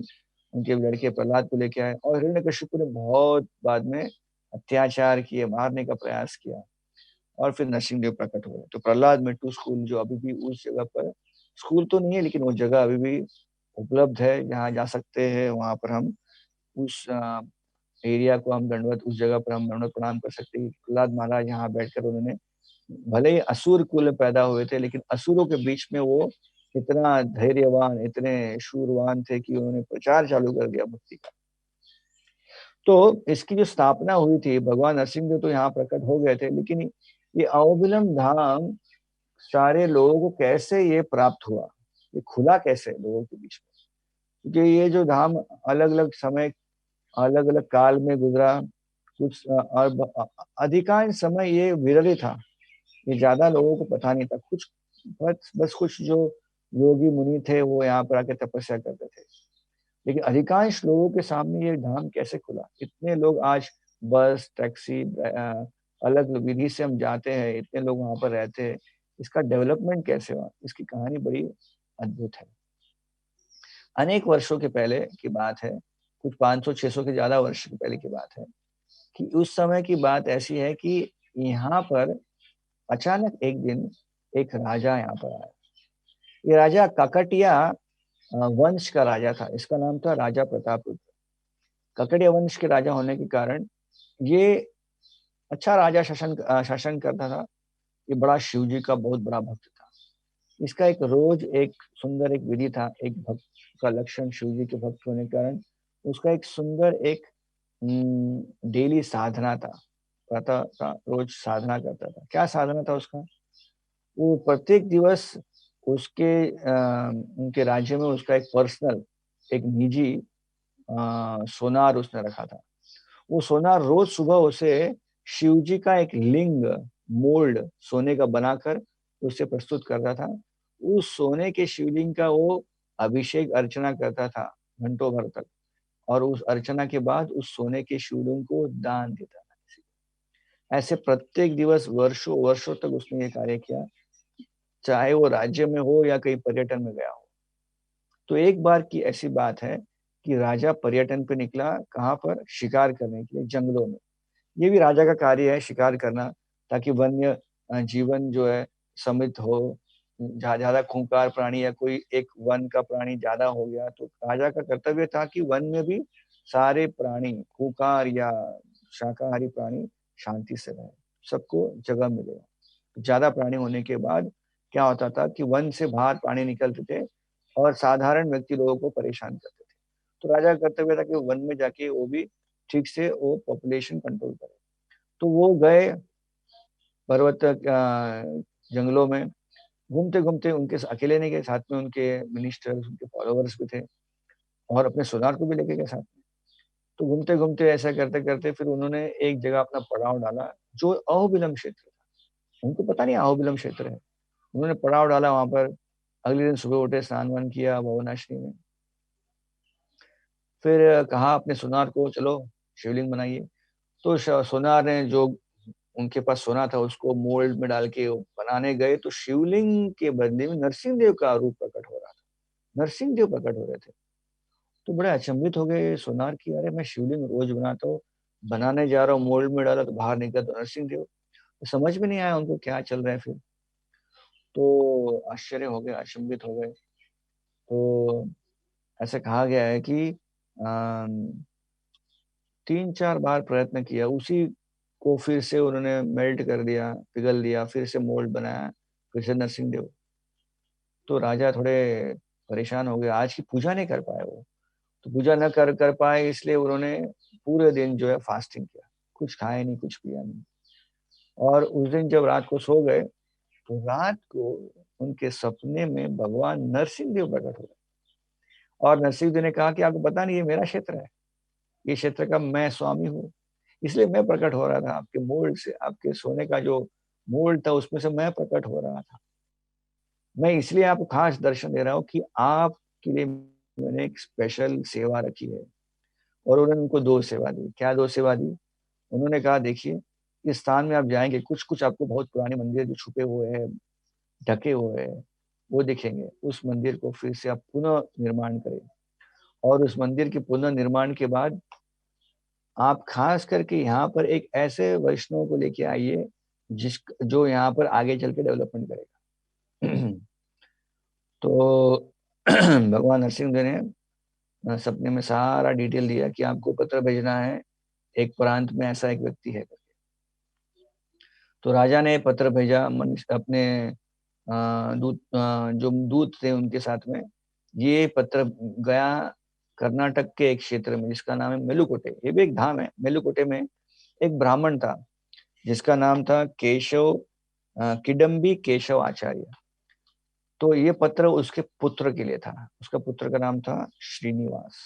उनके लड़के प्रहलाद को लेके आए, और हिरण्यकशिपु ने बहुत बाद में अत्याचार किए, मारने का प्रयास किया। और फिर नरसिंहदेव प्रकट हुए। तो प्रहलाद मेट्टू स्कूल जो अभी भी उस जगह पर, स्कूल तो नहीं है लेकिन वो जगह अभी भी उपलब्ध है, जहाँ जा सकते हैं। वहां पर हम उस एरिया को हम दंडवत, उस जगह पर हम दंडवत प्रणाम कर सकते हैं। प्रहलाद महाराज यहाँ बैठकर उन्होंने, भले ही असुर कुल में पैदा हुए थे, लेकिन असुरों के बीच में वो इतना धैर्यवान, इतने शूरवान थे कि उन्होंने प्रचार चालू कर दिया भक्ति का। तो इसकी जो स्थापना हुई थी, भगवान नरसिंह देव तो यहाँ प्रकट हो गए थे, लेकिन ये अहोबिलम धाम सारे लोगों को कैसे ये प्राप्त हुआ, ये खुला कैसे लोगों के बीच में, क्योंकि ये जो धाम अलग अलग समय, अलग अलग काल में गुजरा। कुछ अधिकांश समय ये विरल ही था, ये ज्यादा लोगों को पता नहीं था। कुछ बस कुछ जो योगी मुनि थे वो यहाँ पर आके तपस्या करते थे, लेकिन अधिकांश लोगों के सामने ये धाम कैसे खुला। इतने लोग आज बस, टैक्सी अलग विधि से हम जाते हैं, इतने लोग वहाँ पर रहते हैं। इसका डेवलपमेंट कैसे हुआ? इसकी कहानी बड़ी अद्भुत है। अनेक वर्षों के पहले की बात है, कुछ 500-600 के ज़्यादा वर्ष के पहले की बात है, कि उस समय की बात ऐसी है कि यहाँ पर अचानक एक दिन एक राजा यहाँ पर आया। ये राजा काकटिया वंश का राजा था। इसका नाम था राजा प्रतापरुद्र। ककटिया वंश के राजा होने के कारण ये अच्छा राजा शासन करता था। ये बड़ा शिव जी का बहुत बड़ा भक्त था। इसका एक रोज एक सुंदर एक विधि था। एक भक्त का लक्षण शिव जी के भक्त होने के कारण उसका एक सुंदर एक डेली साधना था। प्रातः का रोज साधना करता था। क्या साधना था उसका? वो प्रत्येक दिवस उसके उनके राज्य में उसका एक पर्सनल, एक निजी सोनार उसने रखा था। वो सोनार रोज सुबह उसे शिव जी का एक लिंग मोल्ड सोने का बनाकर उसे प्रस्तुत करता था। उस सोने के शिवलिंग का वो अभिषेक अर्चना करता था घंटों भर तक, और उस अर्चना के बाद उस सोने के शिवलिंग को दान देता था किसी को। ऐसे प्रत्येक दिवस वर्षों वर्षों तक उसने ये कार्य किया, चाहे वो राज्य में हो या कहीं पर्यटन में गया हो। तो एक बार की ऐसी बात है कि राजा पर्यटन पे निकला, कहाँ पर? शिकार करने के लिए जंगलों में। ये भी राजा का कार्य है शिकार करना, ताकि वन्य जीवन जो है समृद्ध हो। ज़्यादा खूंखार प्राणी या कोई एक वन का प्राणी ज़्यादा हो गया तो राजा का कर्तव्य था कि वन में भी सारे प्राणी, खूंखार या शाकाहारी प्राणी शांति से रहें, सबको जगह मिले। ज़्यादा प्राणी होने के बाद क्या होता था कि वन से बाहर प्राणी निकलते थे और साधारण व्यक्ति लोगों को परेशान करते थे। तो राजा का कर्तव्य था कि वो वन में जाके वो भी ठीक से वो पॉपुलेशन कंट्रोल करे। तो वो गए पर्वत जंगलों में, घूमते-घूमते उनके अकेले नहीं गए, साथ में उनके मिनिस्टर्स, उनके फॉलोवर्स भी थे और अपने सोनार को भी लेके गए साथ में। तो घूमते-घूमते ऐसा करते-करते फिर उन्होंने एक जगह अपना पड़ाव डाला, जो अहोबिलम क्षेत्र था। उनको पता नहीं अहोबिलम क्षेत्र है। उन्होंने पड़ाव डाला वहाँ पर। अगले दिन सुबह उठे, स्नान-वान किया भवनाश्री में। फिर कहा अपने सोनार को, चलो शिवलिंग बनाइए। तो सोनार ने जो उनके पास सोना था उसको मोल्ड में डाल के बनाने गए, तो शिवलिंग के बदले में नरसिंह देव का रूप प्रकट हो रहा था। नरसिंह देव प्रकट हो रहे थे। तो बड़े अचंभित हो गए सोनार की, अरे मैं शिवलिंग रोज बनाता हूँ, बनाने जा रहा हूँ मोल्ड में डाला तो बाहर निकला तो नरसिंह देव। तो समझ में नहीं आया उनको क्या चल रहा है फिर। तो आश्चर्य हो गए, अचंभित हो गए। तो ऐसा कहा गया है कि 3-4 बार प्रयत्न किया, उसी को फिर से उन्होंने मेल्ट कर दिया, पिघल दिया, फिर से मोल्ड बनाया, फिर से नरसिंह देव। तो राजा थोड़े परेशान हो गए, आज की पूजा नहीं कर पाए वो। तो पूजा न कर कर पाए इसलिए उन्होंने पूरे दिन जो है फास्टिंग किया, कुछ खाया नहीं, कुछ पिया नहीं। और उस दिन जब रात को सो गए, तो रात को उनके सपने में भगवान नरसिंह देव प्रकट हुए और नरसिंह देव ने कहा कि आपको पता नहीं ये मेरा क्षेत्र है, ये क्षेत्र का मैं स्वामी हूँ, इसलिए मैं प्रकट हो रहा था आपके मोल्ड से, आपके सोने का जो मोल्ड था उसमें से मैं प्रकट हो रहा था। मैं इसलिए आपको खास दर्शन दे रहा हूँ कि आपके लिए मैंने एक स्पेशल सेवा रखी है। और उन्होंने उनको 2 सेवा दी। क्या 2 सेवा दी? उन्होंने कहा देखिए, इस स्थान में आप जाएँगे, कुछ-कुछ आपको बहुत पुराने मंदिर जो छुपे हुए हैं, ढके हुए हैं, वो दिखेंगे। उस मंदिर को फिर से आप पुनः निर्माण करें और उस मंदिर के पुनर्निर्माण के बाद आप खास करके यहाँ पर एक ऐसे वैष्णव को लेके आइए, जो यहाँ पर आगे चल के डेवलपमेंट करेगा। तो भगवान नरसिंहदेव ने सपने में सारा डिटेल दिया कि आपको पत्र भेजना है, एक प्रांत में ऐसा एक व्यक्ति है करके। तो राजा ने पत्र भेजा मनुष्य अपने जो दूत थे उनके साथ में। ये पत्र गया कर्नाटक के एक क्षेत्र में जिसका नाम है मेलुकोटे। ये भी एक धाम है। मेलुकोटे में एक ब्राह्मण था जिसका नाम था किडम्बी केशव आचार्य। तो ये पत्र उसके पुत्र के लिए था। उसका पुत्र का नाम था श्रीनिवास।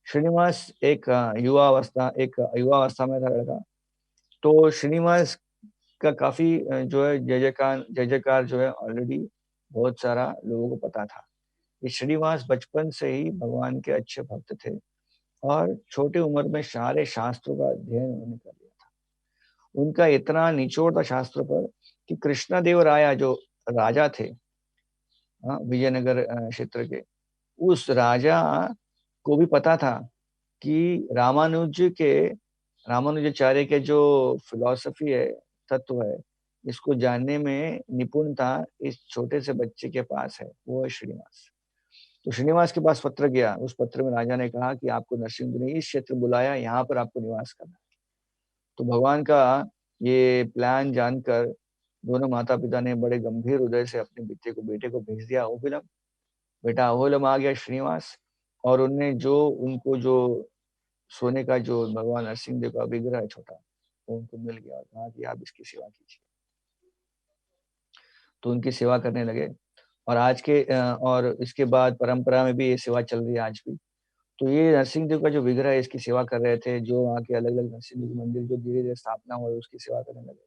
श्रीनिवास एक युवावस्था में था लड़का। तो श्रीनिवास का काफ़ी जो है जय-जयकार जो है ऑलरेडी बहुत सारा लोगों को पता था। ये श्रीनिवास बचपन से ही भगवान के अच्छे भक्त थे और छोटी उम्र में सारे शास्त्रों का अध्ययन उन्होंने कर लिया था। उनका इतना निचोड़ था शास्त्रों पर कि कृष्णदेव राय जो राजा थे, विजयनगर क्षेत्र के, उस राजा को भी पता था कि रामानुजाचार्य के जो फिलॉसफी है, तत्व है, इसको जानने में निपुणता इस छोटे से बच्चे के पास है, वो है श्रीनिवास। तो श्रीनिवास के पास पत्र गया। उस पत्र में राजा ने कहा कि आपको नरसिंह ने इस क्षेत्र बुलाया, यहाँ पर आपको निवास करना है। तो भगवान का ये प्लान जानकर दोनों माता पिता ने बड़े गंभीर हृदय से अपने बेटे को भेज दिया अहोबिलम। बेटा अहोबिलम आ गया श्रीनिवास, और उनने जो सोने का जो भगवान नरसिंह देव का विग्रह है छोटा, वो उनको मिल गया और कहा कि आप इसकी सेवा कीजिए। तो उनकी सेवा करने लगे। और इसके बाद परंपरा में भी ये सेवा चल रही है आज भी। तो ये नरसिंह देव का जो विग्रह है, इसकी सेवा कर रहे थे। जो वहाँ के अलग अलग नरसिंह देव मंदिर जो धीरे धीरे स्थापना हुई, उसकी सेवा करने लगे।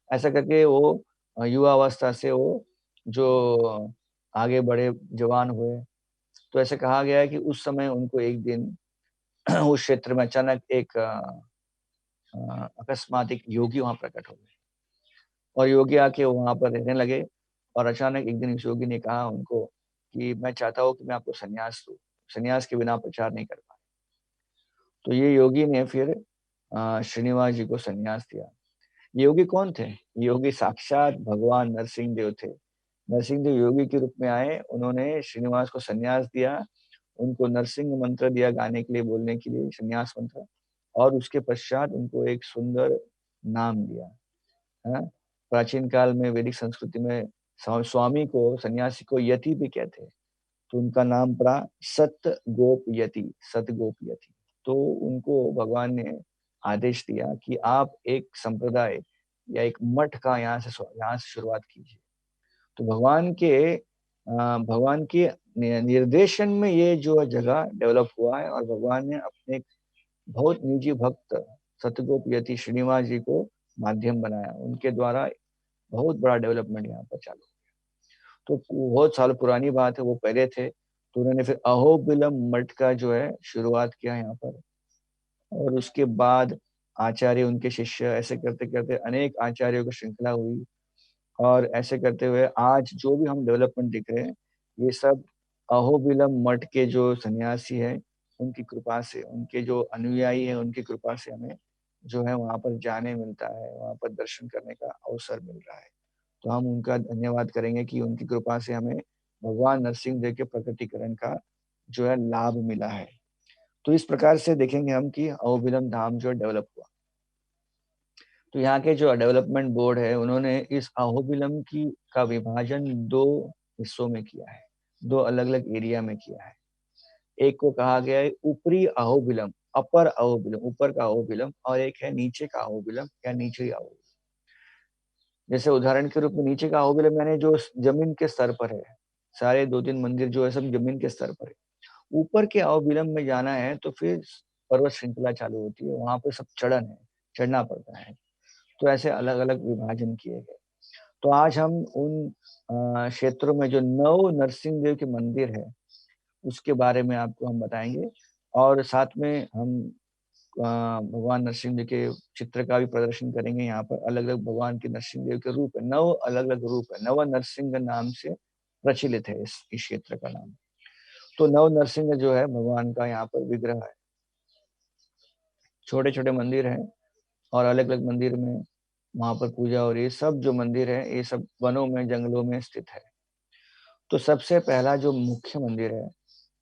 ऐसा करके वो युवा अवस्था से वो जो आगे बढ़े, जवान हुए। तो ऐसे कहा गया है कि उस समय उनको एक दिन उस क्षेत्र में अचानक एक अकस्मात एक योगी वहां प्रकट हो गए, और योगी आके वहां पर रहने लगे। और अचानक एक दिन इस योगी ने कहा उनको कि मैं चाहता हूँ कि मैं आपको संन्यास दूं, संन्यास के बिना प्रचार नहीं कर पाए। तो ये योगी ने फिर श्रीनिवास जी को संन्यास दिया। ये योगी कौन थे? ये योगी साक्षात भगवान नरसिंह देव थे। नरसिंह देव योगी के रूप में आए, उन्होंने श्रीनिवास को संन्यास दिया, उनको नरसिंह मंत्र दिया गाने के लिए, बोलने के लिए, संन्यास मंत्र। और उसके पश्चात उनको एक सुंदर नाम दिया है। प्राचीन काल में वैदिक संस्कृति में स्वामी को, सन्यासी को यति भी कहते हैं। तो उनका नाम पड़ा सत गोप यति, सत गोप यति। तो उनको भगवान ने आदेश दिया कि आप एक संप्रदाय या एक मठ का यहाँ से शुरुआत कीजिए। तो भगवान के निर्देशन में ये जो जगह डेवलप हुआ है, और भगवान ने अपने बहुत निजी भक्त सतगोप यति श्रीनिवास जी को माध्यम बनाया। उनके द्वारा बहुत बड़ा डेवलपमेंट यहाँ पर चालू। तो बहुत साल पुरानी बात है, वो पहले थे। तो उन्होंने फिर अहोबिलम मठ का जो है शुरुआत किया यहाँ पर। और उसके बाद आचार्य, उनके शिष्य, ऐसे करते करते अनेक आचार्यों की श्रृंखला हुई। और ऐसे करते हुए आज जो भी हम डेवलपमेंट दिख रहे हैं, ये सब अहोबिलम मठ के जो सन्यासी है, उनकी कृपा से, उनके जो अनुयायी है, उनकी कृपा से हमें जो है वहां पर जाने मिलता है, वहां पर दर्शन करने का अवसर मिल रहा है। तो हम उनका धन्यवाद करेंगे कि उनकी कृपा से हमें भगवान नरसिंह देव के प्रकटीकरण का जो है लाभ मिला है। तो इस प्रकार से देखेंगे हम कि अहोबिलम धाम जो डेवलप हुआ। तो यहाँ के जो डेवलपमेंट बोर्ड है, उन्होंने इस अहोबिलम की का विभाजन दो हिस्सों में किया है, दो अलग अलग एरिया में किया है। एक को कहा गया है ऊपरी अहोबिलम, अपर अहोबिलम, ऊपर का अहोबिलम, और एक है नीचे का अहोबिलम या निचली अहोबिलम। जैसे उदाहरण के रूप में नीचे का अहोबिलम यानी जो जमीन के स्तर पर है, सारे दो तीन मंदिर जो है सब जमीन के स्तर पर है। ऊपर के अहोबिलम में जाना है तो फिर पर्वत श्रृंखला चालू होती है, वहां पे सब चढ़न है, चढ़ना पड़ता है। तो ऐसे अलग अलग विभाजन किए गए। तो आज हम उन क्षेत्रों में जो नौ नरसिंह देव के मंदिर है, उसके बारे में आपको हम बताएंगे। और साथ में हम भगवान नरसिंह देव के चित्र का भी प्रदर्शन करेंगे। यहाँ पर अलग अलग भगवान के नरसिंह देव के रूप है, नौ अलग अलग रूप है। नव नरसिंह नाम से प्रचलित है इस क्षेत्र का नाम। तो नव नरसिंह जो है भगवान का यहाँ पर विग्रह है। छोटे छोटे मंदिर हैं, और अलग अलग मंदिर में वहां पर पूजा, और ये सब जो मंदिर है ये सब वनों में, जंगलों में स्थित है। तो सबसे पहला जो मुख्य मंदिर है,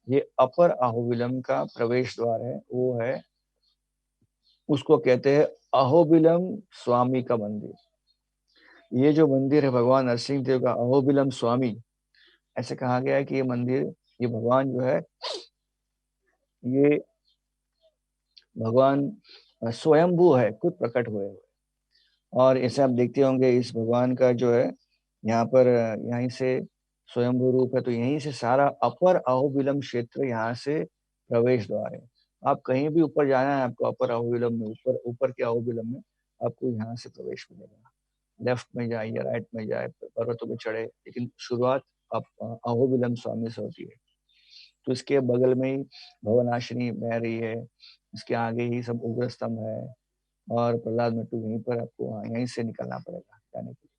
ये अपर अहोबिलम का प्रवेश द्वार है, वो है, उसको कहते हैं अहोबिलम स्वामी का मंदिर। ये जो मंदिर है भगवान नरसिंह देव का अहोबिलम स्वामी, ऐसे कहा गया है कि ये मंदिर, ये भगवान जो है, ये भगवान स्वयंभू है, खुद प्रकट हुए। और ऐसे आप देखते होंगे इस भगवान का जो है यहाँ पर, यहीं से स्वयंभू रूप है। तो यहीं से सारा अपर अहोबिलम क्षेत्र यहाँ से प्रवेश द्वार है। आप कहीं भी ऊपर जाना है आपको, अपर अहोबिलम में, ऊपर ऊपर के अहोबिलम में आपको यहाँ से प्रवेश मिलेगा। लेफ्ट में जाए या राइट में जाए, पर्वतों पे चढ़े, लेकिन शुरुआत आप अहोबिलम स्वामी से होती है। तो इसके बगल में ही भवनाशिनी बह रही है, इसके आगे ही सब उग्र स्तंभ है, और प्रहलाद मट्टू यहीं पर आपको यहीं से निकलना पड़ेगा जाने के लिए।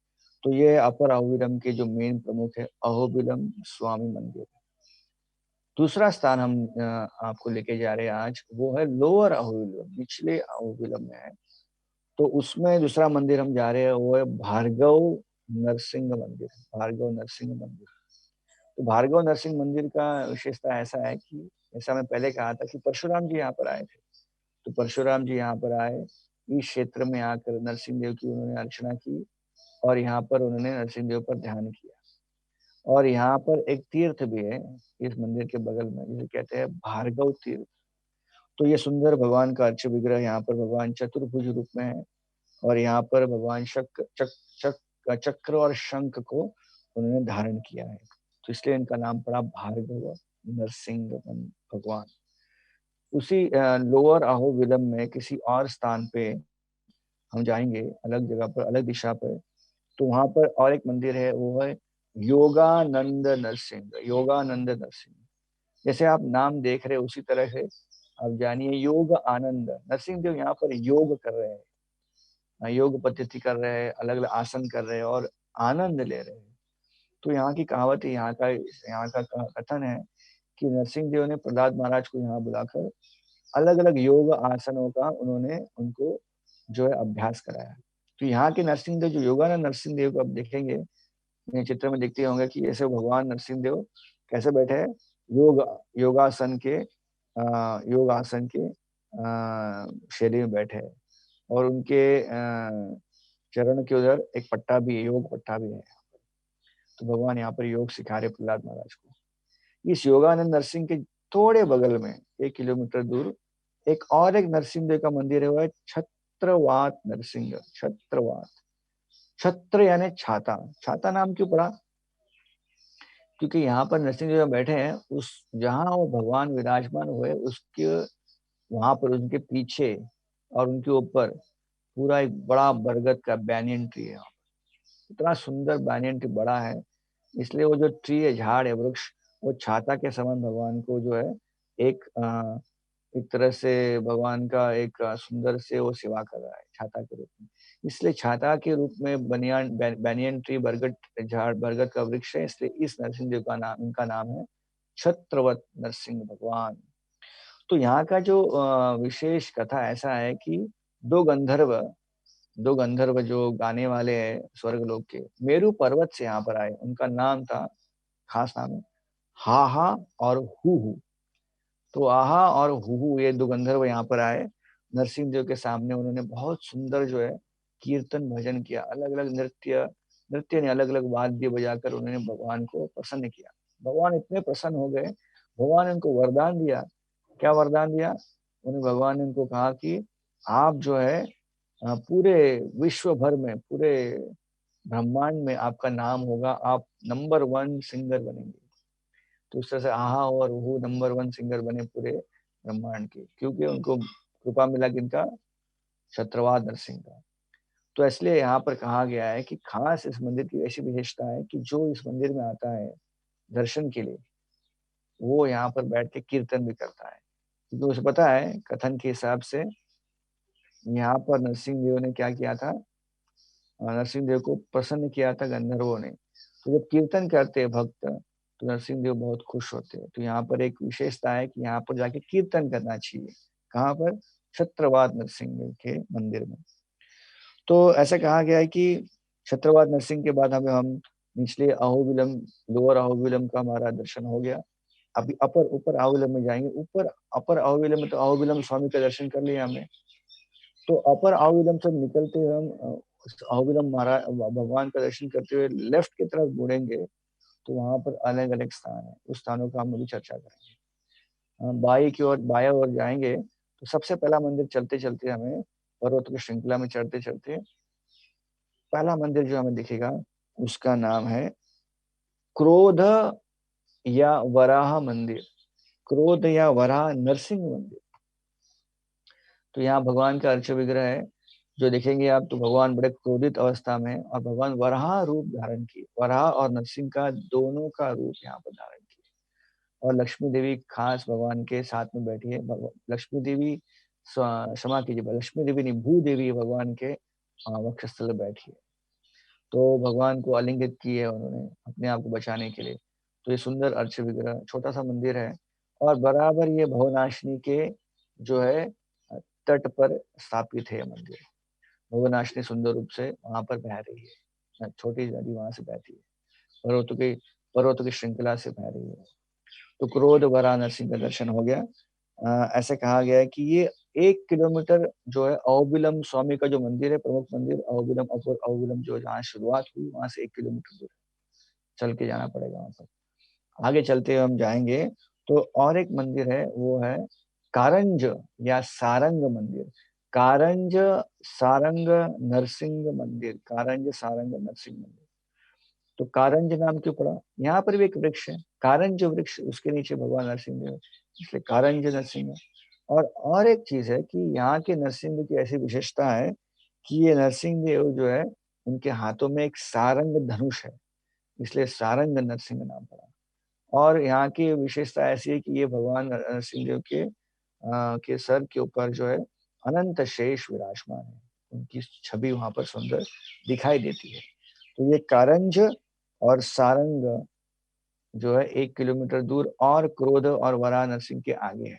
तो ये अपर अहोबिलम के जो मेन प्रमुख है अहोबिलम स्वामी मंदिर। दूसरा स्थान हम आपको लेके जा रहे हैं आज, वो है लोअर अहोबिलम, निचले अहोबिलम में है। तो उसमें दूसरा मंदिर हम जा रहे हैं, वो है भार्गव नरसिंह मंदिर। भार्गव नरसिंह मंदिर, तो भार्गव नरसिंह मंदिर का विशेषता ऐसा है कि जैसा मैं पहले कहा था कि परशुराम जी यहाँ पर आए थे। तो परशुराम जी यहाँ पर आए, इस क्षेत्र में आकर नरसिंह देव की उन्होंने अर्चना की, और यहाँ पर उन्होंने नरसिंह देव पर ध्यान किया। और यहाँ पर एक तीर्थ भी है इस मंदिर के बगल में, जिसे कहते हैं भार्गव तीर्थ। तो ये सुंदर भगवान का अर्च विग्रह यहाँ पर भगवान चतुर्भुज रूप में है, और यहाँ पर भगवान चक्र और शंख को उन्होंने धारण किया है, तो इसलिए इनका नाम पड़ा भार्गव नरसिंह भगवान। उसी लोअर अहोबिलम में किसी और स्थान पे हम जाएंगे, अलग जगह पर, अलग दिशा पर। तो वहां पर और एक मंदिर है, वो है योगानंद नरसिंह। योगानंद नरसिंह, जैसे आप नाम देख रहे हैं उसी तरह से आप जानिए योग आनंद नरसिंह देव यहाँ पर योग कर रहे हैं, योग पद्धति कर रहे हैं, अलग अलग आसन कर रहे हैं और आनंद ले रहे हैं। तो यहाँ की कहावत है, यहाँ का कथन है कि नरसिंह देव ने प्रहलाद महाराज को यहाँ बुलाकर अलग अलग योग आसनों का उन्होंने उनको जो है अभ्यास कराया। तो यहाँ के नरसिंह देव जो योगानंद नरसिंह देव को आप देखेंगे, चित्र में देखते होंगे कि जैसे भगवान नरसिंह देव कैसे बैठे हैं, योगासन के योगासन के शैली में बैठे हैं, और उनके चरण के उधर एक पट्टा भी है, योग पट्टा भी है। तो भगवान यहाँ पर योग सिखा रहे प्रहलाद महाराज को। इस योगानंद नरसिंह के थोड़े बगल में 1 किलोमीटर दूर एक नरसिंह देव का मंदिर है, वो है छत्रवात नरसिंह। छत्रवात, छत्र यानी छाता। छाता नाम क्यों पड़ा? क्योंकि यहाँ पर नरसिंह देव बैठे हैं, उस जहाँ वो भगवान विराजमान हुए उसके वहां पर उनके पीछे और उनके ऊपर पूरा एक बड़ा बरगद का बैनियन ट्री है। इतना सुंदर बैनियन ट्री बड़ा है, इसलिए वो जो ट्री है, झाड़ है, वृक्ष, वो छाता के समान भगवान को जो है एक एक तरह से भगवान का एक सुंदर से वो सेवा कर रहा है छाता के रूप में। इसलिए छाता के रूप में बैनियन ट्री, बरगद झाड़, बरगद का वृक्ष है, इसलिए इस नरसिंह देव का नाम, इनका नाम है छत्रवत नरसिंह भगवान। तो यहाँ का जो विशेष कथा ऐसा है कि दो गंधर्व दो गंधर्व जो गाने वाले हैं स्वर्ग लोक के, मेरू पर्वत से यहाँ पर आए। उनका नाम था, खास नाम है, हाहा और हु। तो आहा और हु, ये दो गंधर्व यहाँ पर आए नरसिंह देव के सामने। उन्होंने बहुत सुंदर जो है कीर्तन भजन किया, अलग अलग नृत्य ने अलग अलग वाद्य बजाकर उन्होंने भगवान को प्रसन्न किया। भगवान इतने प्रसन्न हो गए, भगवान ने उनको वरदान दिया। क्या वरदान दिया? उन्हें भगवान ने उनको कहा कि आप जो है पूरे विश्व भर में, पूरे ब्रह्मांड में आपका नाम होगा, आप नंबर 1 सिंगर बनेंगे। तो उस तरह से आहा और वो नंबर 1 सिंगर बने पूरे ब्रह्मांड के, क्योंकि उनको कृपा मिला किनका? छत्रवाद नरसिंह का। तो इसलिए यहाँ पर कहा गया है कि खास इस मंदिर की ऐसी विशेषता है कि जो इस मंदिर में आता है दर्शन के लिए, वो यहाँ पर बैठ के कीर्तन भी करता है। क्योंकि उसे पता है, कथन के हिसाब से यहाँ पर नरसिंह देव ने क्या किया था, नरसिंह देव को प्रसन्न किया था गंधर्वों ने। तो जब कीर्तन करते हैं भक्त, तो नरसिंह देव बहुत खुश होते हैं। तो यहाँ पर एक विशेषता है कि यहाँ पर जाके कीर्तन करना चाहिए। कहाँ पर? छत्रवाद नरसिंह देव के मंदिर में। तो ऐसा कहा गया है कि छत्रवाद नरसिंह के बाद हमें हम निचले अहोबिलम, लोअर अहोबिलम का हमारा दर्शन हो गया। अभी ऊपर अहोबिलम में जाएंगे। ऊपर अपर अहोबिलम में तो अहोबिलम स्वामी का दर्शन कर लिया हमने। तो अपर अहोबिलम से निकलते हुए हम अहोबिलम महाराज भगवान का दर्शन करते हुए लेफ्ट की तरफ मुड़ेंगे, तो वहां पर अलग अलग स्थान है। उस स्थानों का हम अभी चर्चा करेंगे। बाई की ओर, बाया ओर जाएंगे तो सबसे पहला मंदिर, चलते चलते हमें पर्वत की श्रृंखला में चढ़ते चढ़ते पहला मंदिर जो हमें दिखेगा उसका नाम है क्रोध या वराह मंदिर। क्रोध या वराह नरसिंह मंदिर। तो यहाँ भगवान का अर्च विग्रह है, जो देखेंगे आप तो भगवान बड़े क्रोधित अवस्था में, और भगवान वराह रूप धारण किए। वराह और नरसिंह का दोनों का रूप यहाँ पर धारण किए। और लक्ष्मी देवी खास भगवान के साथ में बैठी है। लक्ष्मी देवी, क्षमा कीजिए, लक्ष्मी देवी नहीं, भू देवी भगवान के वक्षस्थल पर बैठी है। तो भगवान को आलिंगित की है उन्होंने अपने आप को बचाने के लिए। तो ये सुंदर अर्च विग्रह छोटा सा मंदिर है और बराबर ये भवनाशिनी के जो है तट पर स्थापित है ये मंदिर। भवनाशिनी सुंदर रूप से वहां पर बह रही है, छोटी नदी वहां से बहती है, पर्वतों की श्रृंखला से बह रही है। तो क्रोध वरा नरसिंह का दर्शन हो गया। ऐसे कहा गया है कि ये 1 किलोमीटर जो है अहोबिलम स्वामी का जो मंदिर है, प्रमुख मंदिर अहोबिलम, अपर अहोबिलम, जो जहाँ शुरुआत हुई वहां से 1 किलोमीटर दूर चल के जाना पड़ेगा वहां पर। आगे चलते हुए हम जाएंगे तो और एक मंदिर है, वो है कारंज या सारंग मंदिर। कारंज सारंग नरसिंह मंदिर, कारंज सारंग नरसिंह मंदिर। तो कारंज नाम क्यों पड़ा? यहाँ पर भी एक वृक्ष है, कारंज वृक्ष, उसके नीचे भगवान नरसिंह देव, इसलिए कारंज नरसिंह। और एक चीज है कि यहाँ के नरसिंह देव की ऐसी विशेषता है कि ये नरसिंह देव जो है उनके हाथों में एक सारंग धनुष है, इसलिए सारंग नरसिंह नाम पड़ा। और यहाँ की विशेषता ऐसी है कि ये भगवान नरसिंह देव के सर के ऊपर जो है अनंत शेष विराजमान है, उनकी छवि वहां पर सुंदर दिखाई देती है। तो ये कारंज और सारंग जो है 1 किलोमीटर दूर और क्रोध और वरा नरसिंह के आगे है।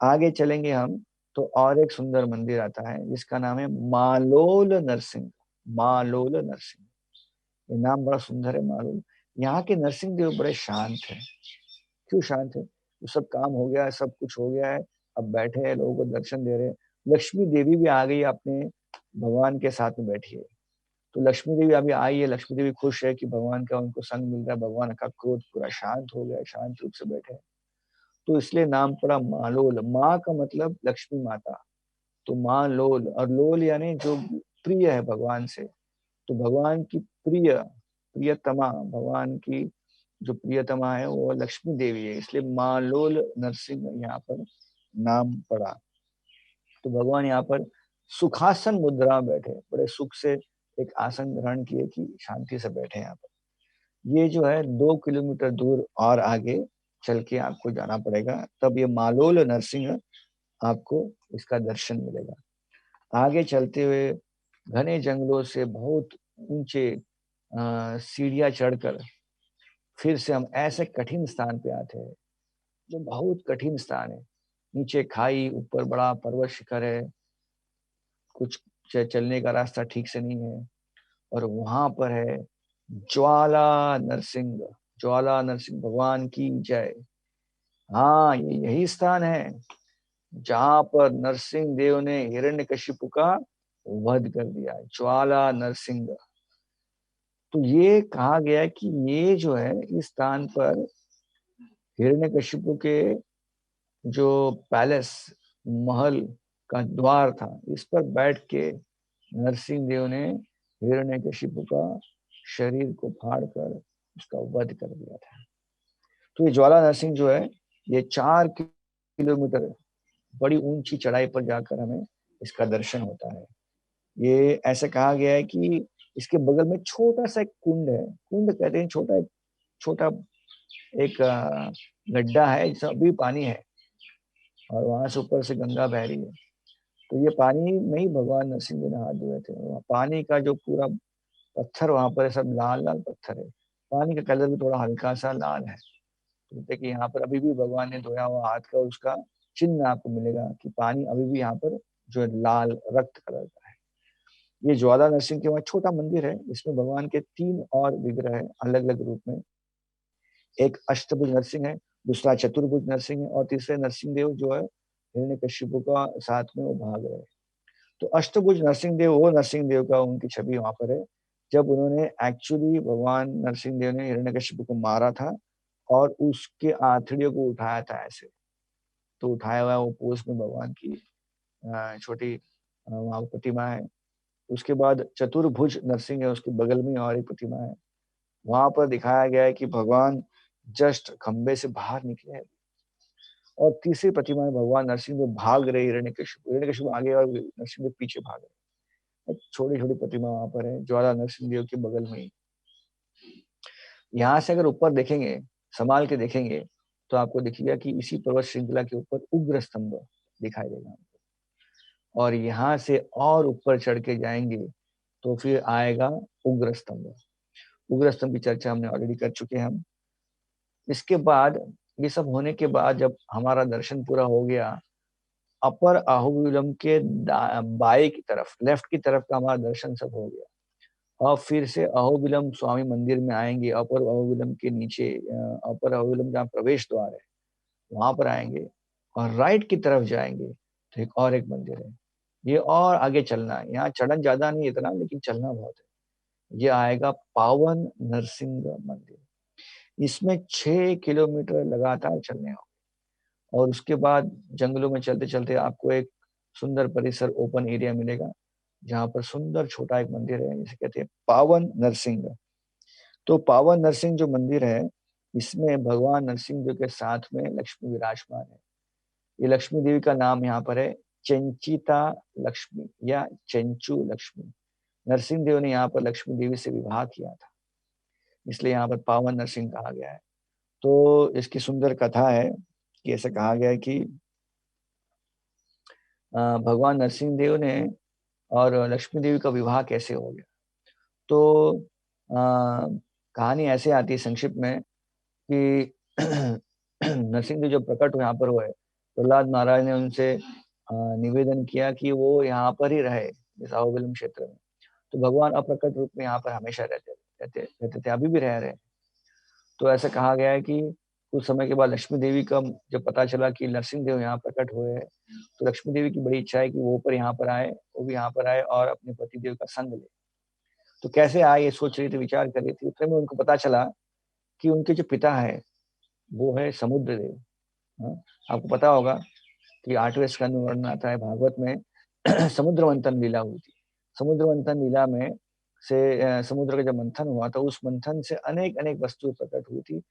आगे चलेंगे हम तो और एक सुंदर मंदिर आता है जिसका नाम है मालोल नरसिंह। मालोल नरसिंह, ये नाम बड़ा सुंदर है, मालोल। यहाँ के नरसिंह देव बड़े शांत हैं। क्यों शांत है? तो सब काम हो गया है, सब कुछ हो गया है, अब बैठे हैं, लोगों को दर्शन दे रहे हैं। लक्ष्मी देवी भी आ गई, अपने भगवान के साथ में बैठी है। तो लक्ष्मी देवी अभी आई है, लक्ष्मी देवी खुश है कि भगवान का उनको संग मिल रहा है, भगवान का क्रोध पूरा शांत हो गया, शांत रूप से बैठे हैं। तो इसलिए नाम पड़ा मालोल। माँ का मतलब लक्ष्मी माता, तो माँ लोल, और लोल यानी जो प्रिय है भगवान से। तो भगवान की प्रियतमा, भगवान की जो प्रियतमा है वो लक्ष्मी देवी है, इसलिए मालोल नरसिंह यहाँ पर नाम पड़ा। तो भगवान यहाँ पर सुखासन मुद्रा में बैठे, बड़े सुख से एक आसन ग्रहण किए कि शांति से बैठे यहाँ पर। ये जो है 2 किलोमीटर दूर और आगे चल के आपको जाना पड़ेगा, तब ये मालोल नरसिंह आपको इसका दर्शन मिलेगा। आगे चलते हुए घने जंगलों से बहुत ऊंचे सीढ़ियां चढ़कर फिर से हम ऐसे कठिन स्थान पे आते हैं जो बहुत कठिन स्थान है। नीचे खाई, ऊपर बड़ा पर्वत शिखर है, कुछ चलने का रास्ता ठीक से नहीं है। और वहां पर है ज्वाला नरसिंह। ज्वाला नरसिंह भगवान की जय। हाँ, ये यही स्थान है जहां पर नरसिंह देव ने हिरण्यकशिपु का वध कर दिया, ज्वाला नरसिंह। तो ये कहा गया कि ये जो है इस स्थान पर हिरण्यकशिपु के जो पैलेस, महल का द्वार था, इस पर बैठ के नरसिंह देव ने हिरण्यकशिपु का शरीर को फाड़ कर उसका वध कर दिया था। तो ये ज्वाला नरसिंह जो है ये 4 किलोमीटर बड़ी ऊंची चढ़ाई पर जाकर हमें इसका दर्शन होता है। ये ऐसे कहा गया है कि इसके बगल में छोटा सा एक कुंड है, कुंड कहते हैं, छोटा एक गड्ढा है जिसमें अभी पानी है और वहां से ऊपर से गंगा बह रही है। तो ये पानी में ही भगवान नरसिंह जी ने हाथ धोए थे। पानी का जो पूरा पत्थर वहां पर सब लाल लाल पत्थर है, पानी का कलर भी थोड़ा हल्का सा लाल है। तो देखिए यहाँ पर अभी भी भगवान ने धोया हुआ हाथ का उसका चिन्ह आपको मिलेगा कि पानी अभी भी यहाँ पर जो है लाल रक्त कलर का है। ये ज्वाला नरसिंह के वहां छोटा मंदिर है, इसमें भगवान के 3 और विग्रह है अलग अलग रूप में। एक अष्टभुज नरसिंह है, दूसरा चतुर्भुज नरसिंह है और तीसरे नरसिंह देव जो है हिरण्यकशिपु का साथ में वो भाग रहे हैं। तो अष्टभुज नरसिंह देव वो नरसिंह देव का उनकी छवि वहां पर है जब उन्होंने एक्चुअली भगवान नरसिंह देव ने हिरण्यकशिपु को मारा था और उसके आंतड़ियों को उठाया था ऐसे। तो उठाया हुआ वो पोज में भगवान की छोटी वहां प्रतिमा है। उसके बाद चतुर्भुज नरसिंह है, उसके बगल में और एक प्रतिमा है। वहां पर दिखाया गया है कि भगवान जस्ट खंबे से बाहर निकले हैं। और तीसरी प्रतिमा में भगवान नरसिंह देव भाग रहे हिरण्यकशिपु, हिरण्यकशिपु आगे और नरसिंह देव पीछे भाग रहे। छोटी छोटी प्रतिमा वहां पर है ज्वाला नरसिंह देव के बगल में ही। यहाँ से अगर ऊपर देखेंगे, संभाल के देखेंगे, तो आपको दिखेगा कि इसी पर्वत श्रृंखला के ऊपर उग्र स्तंभ दिखाई देगा आपको। और यहाँ से और ऊपर चढ़ के जाएंगे तो फिर आएगा उग्र स्तंभ। उग्र स्तंभ की चर्चा हमने ऑलरेडी कर चुके हैं हम। इसके बाद ये सब होने के बाद जब हमारा दर्शन पूरा हो गया, अपर अहोबिलम के बाएं की तरफ, लेफ्ट की तरफ का हमारा दर्शन सब हो गया। अब फिर से अहोबिलम स्वामी मंदिर में आएंगे, अपर अहोबिलम के नीचे, अपर अहोबिलम जहाँ प्रवेश द्वार है वहां पर आएंगे और राइट की तरफ जाएंगे तो एक मंदिर है। ये और आगे चलना है, यहाँ चढ़न ज्यादा नहीं इतना, लेकिन चलना बहुत है। ये आएगा पावन नरसिंह मंदिर। इसमें 6 किलोमीटर लगातार चलने हो और उसके बाद जंगलों में चलते चलते आपको एक सुंदर परिसर, ओपन एरिया मिलेगा जहाँ पर सुंदर छोटा एक मंदिर है, जिसे कहते हैं पावन नरसिंह। तो पावन नरसिंह जो मंदिर है, इसमें भगवान नरसिंह जी के साथ में लक्ष्मी विराजमान है। ये लक्ष्मी देवी का नाम यहाँ पर है चंचिता लक्ष्मी या चंचू लक्ष्मी। नरसिंह देव ने यहाँ पर लक्ष्मी देवी से विवाह किया था, इसलिए यहाँ पर पावन नरसिंह कहा गया है। तो इसकी सुंदर कथा है कि ऐसा कहा गया है कि भगवान नरसिंह देव ने और लक्ष्मी देवी का विवाह कैसे हो गया। तो कहानी ऐसे आती है संक्षिप्त में कि नरसिंह देव जब प्रकट यहाँ पर हुए, प्रहलाद महाराज ने उनसे निवेदन किया कि वो यहाँ पर ही रहे, इस अहोबिलम क्षेत्र में। तो भगवान अप्रकट रूप में यहाँ पर हमेशा रहते थे, अभी भी रह रहे। तो ऐसा कहा गया है कि कुछ समय के बाद लक्ष्मी देवी का जब पता चला कि नरसिंह देव यहाँ प्रकट हुए हैं, तो लक्ष्मी देवी की बड़ी इच्छा है कि वो ऊपर यहाँ पर आए, वो भी यहाँ पर आए और अपने पति देव का संग ले। तो कैसे आए ये सोच रही थी, विचार कर रही थी। उतने में उनको पता चला कि उनके जो पिता है वो है समुद्र देव। हाँ? आपको पता होगा कि 8वें स्कंद में वर्णन आता है भागवत में समुद्र मंथन लीला हुई थी। समुद्र मंथन लीला में से समुद्र का जब मंथन हुआ तो उस मंथन से अनेक अनेक वस्तुएं प्रकट हुई थी।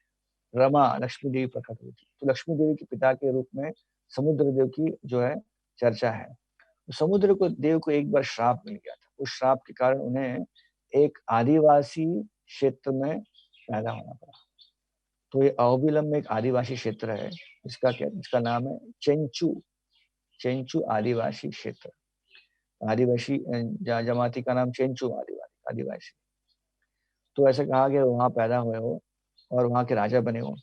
रमा लक्ष्मी देवी प्रकट हुई थी। तो लक्ष्मी देवी के पिता के रूप में समुद्र देव की जो है चर्चा है। तो समुद्र को देव को एक बार श्राप मिल गया था। उस श्राप के कारण उन्हें एक आदिवासी क्षेत्र में पैदा होना पड़ा। तो ये अहोबिलम में एक आदिवासी क्षेत्र है, इसका नाम है चेंचू। चेंचू आदिवासी क्षेत्र। आदिवासी जमाती का नाम चेंचू आदिवासी। तो ऐसा कहा गया वहां पैदा हुए हो और वहां के राजा बने हो।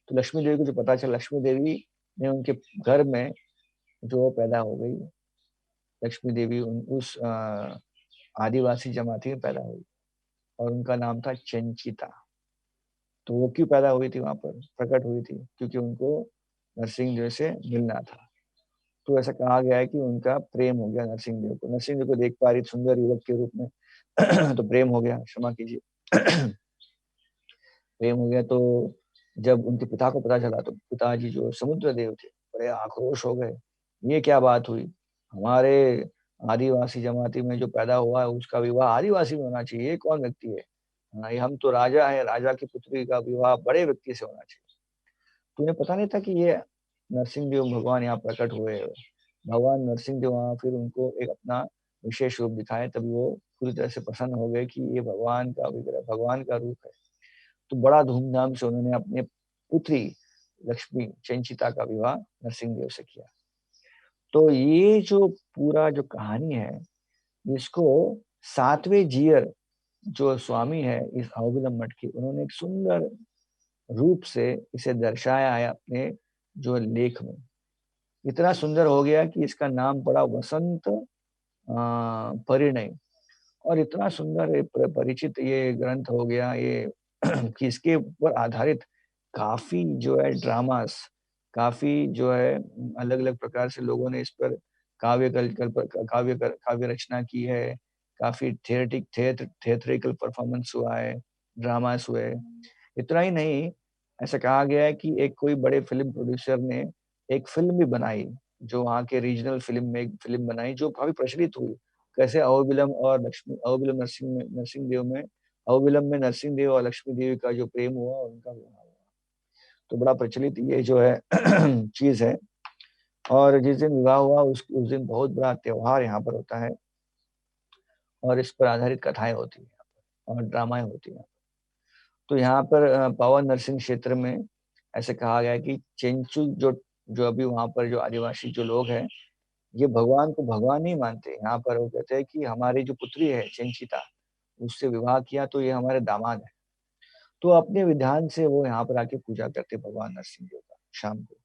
तो लक्ष्मी देवी को जो पता चला, लक्ष्मी देवी ने उनके घर में जो पैदा हो गई, लक्ष्मी देवी उस आदिवासी जमाती में पैदा हुई और उनका नाम था चंचिता। तो वो क्यों पैदा हुई थी, वहां पर प्रकट हुई थी क्योंकि उनको नरसिंह देव से मिलना था। तो ऐसा कहा गया है कि उनका प्रेम हो गया नरसिंह देव को। नरसिंह देव को देख पा रही सुंदर युवक के रूप में तो प्रेम हो गया, क्षमा कीजिए प्रेम हो गया। तो जब उनके पिता को पता चला तो पिताजी जो समुद्र देव थे बड़े आक्रोश हो गए। ये क्या बात हुई, हमारे आदिवासी जमाती में जो पैदा हुआ है उसका विवाह आदिवासी में होना चाहिए, ये कौन व्यक्ति है। हाँ, ये हम तो राजा है, राजा की पुत्री का विवाह बड़े व्यक्ति से होना चाहिए। तुम्हें पता नहीं था कि ये नरसिंह देव भगवान यहाँ प्रकट हुए। भगवान नरसिंह देव वहां फिर उनको एक अपना विशेष रूप दिखाए, तभी वो पूरी तरह से प्रसन्न हो गए कि ये भगवान का विग्रह, भगवान का रूप है। तो बड़ा धूमधाम से उन्होंने अपने पुत्री लक्ष्मी चंचिता का विवाह नरसिंह देव से किया। तो ये जो पूरा जो कहानी है, इसको 7वें जीयर जो स्वामी है इस अहोबिलम मठ के, उन्होंने एक सुंदर रूप से इसे दर्शाया है अपने जो लेख में। इतना सुंदर हो गया कि इसका नाम पड़ा वसंत परिणय। और इतना सुंदर परिचित ये ग्रंथ हो गया ये कि इसके ऊपर आधारित काफी जो है ड्रामास, काफी जो है अलग अलग प्रकार से लोगों ने इस पर काव्य रचना की है। काफी थिएट्रिकल परफॉर्मेंस हुआ है, ड्रामास हुए। इतना ही नहीं, ऐसा कहा गया है कि एक कोई बड़े फिल्म प्रोड्यूसर ने एक फिल्म भी बनाई, जो वहाँ के रीजनल फिल्म में एक फिल्म बनाई जो काफी प्रचलित हुई। कैसे अहोबिलम और लक्ष्मी, अहोबिलम नरसिंह देव में, अहोबिलम में नरसिंह देव और लक्ष्मी देवी का जो प्रेम हुआ और उनका विवाह हुआ। तो बड़ा प्रचलित ये जो है चीज है। और जिस दिन विवाह हुआ उस दिन बहुत बड़ा त्योहार यहाँ पर होता है और इस पर आधारित कथाएं होती हैं और ड्रामाएं होती हैं। तो यहाँ पर पावन नरसिंह क्षेत्र में ऐसे कहा गया है कि चेंचू जो जो अभी वहाँ पर जो आदिवासी जो लोग हैं, ये भगवान को भगवान नहीं मानते। यहाँ पर वो कहते हैं कि हमारी जो पुत्री है चेंचिता, उससे विवाह किया तो ये हमारे दामाद है। तो अपने विधान से वो यहाँ पर आके पूजा करते भगवान नरसिंह देव का शाम को।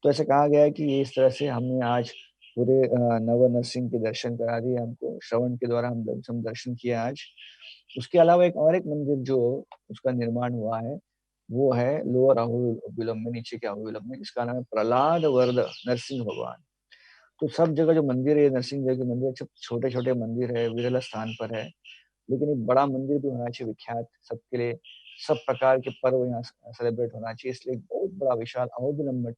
तो ऐसे कहा गया है कि इस तरह से हमने आज पूरे नव नरसिंह के दर्शन करा दिए हमको, श्रवण के द्वारा हम दर्शन किए आज। उसके अलावा एक और एक मंदिर जो उसका निर्माण हुआ है, वो है लोअर अहोबिलम में, नीचे के अहोबिलम में, जिसका नाम है प्रहलाद वर्द नरसिंह भगवान। तो सब जगह जो मंदिर है, नरसिंह देव के मंदिर सब छोटे-छोटे मंदिर है, विरल स्थान पर है, लेकिन एक बड़ा मंदिर भी होना चाहिए विख्यात सबके लिए, सब प्रकार के पर्व यहाँ सेलिब्रेट होना चाहिए, इसलिए बहुत बड़ा विशाल अहोबिलम मठ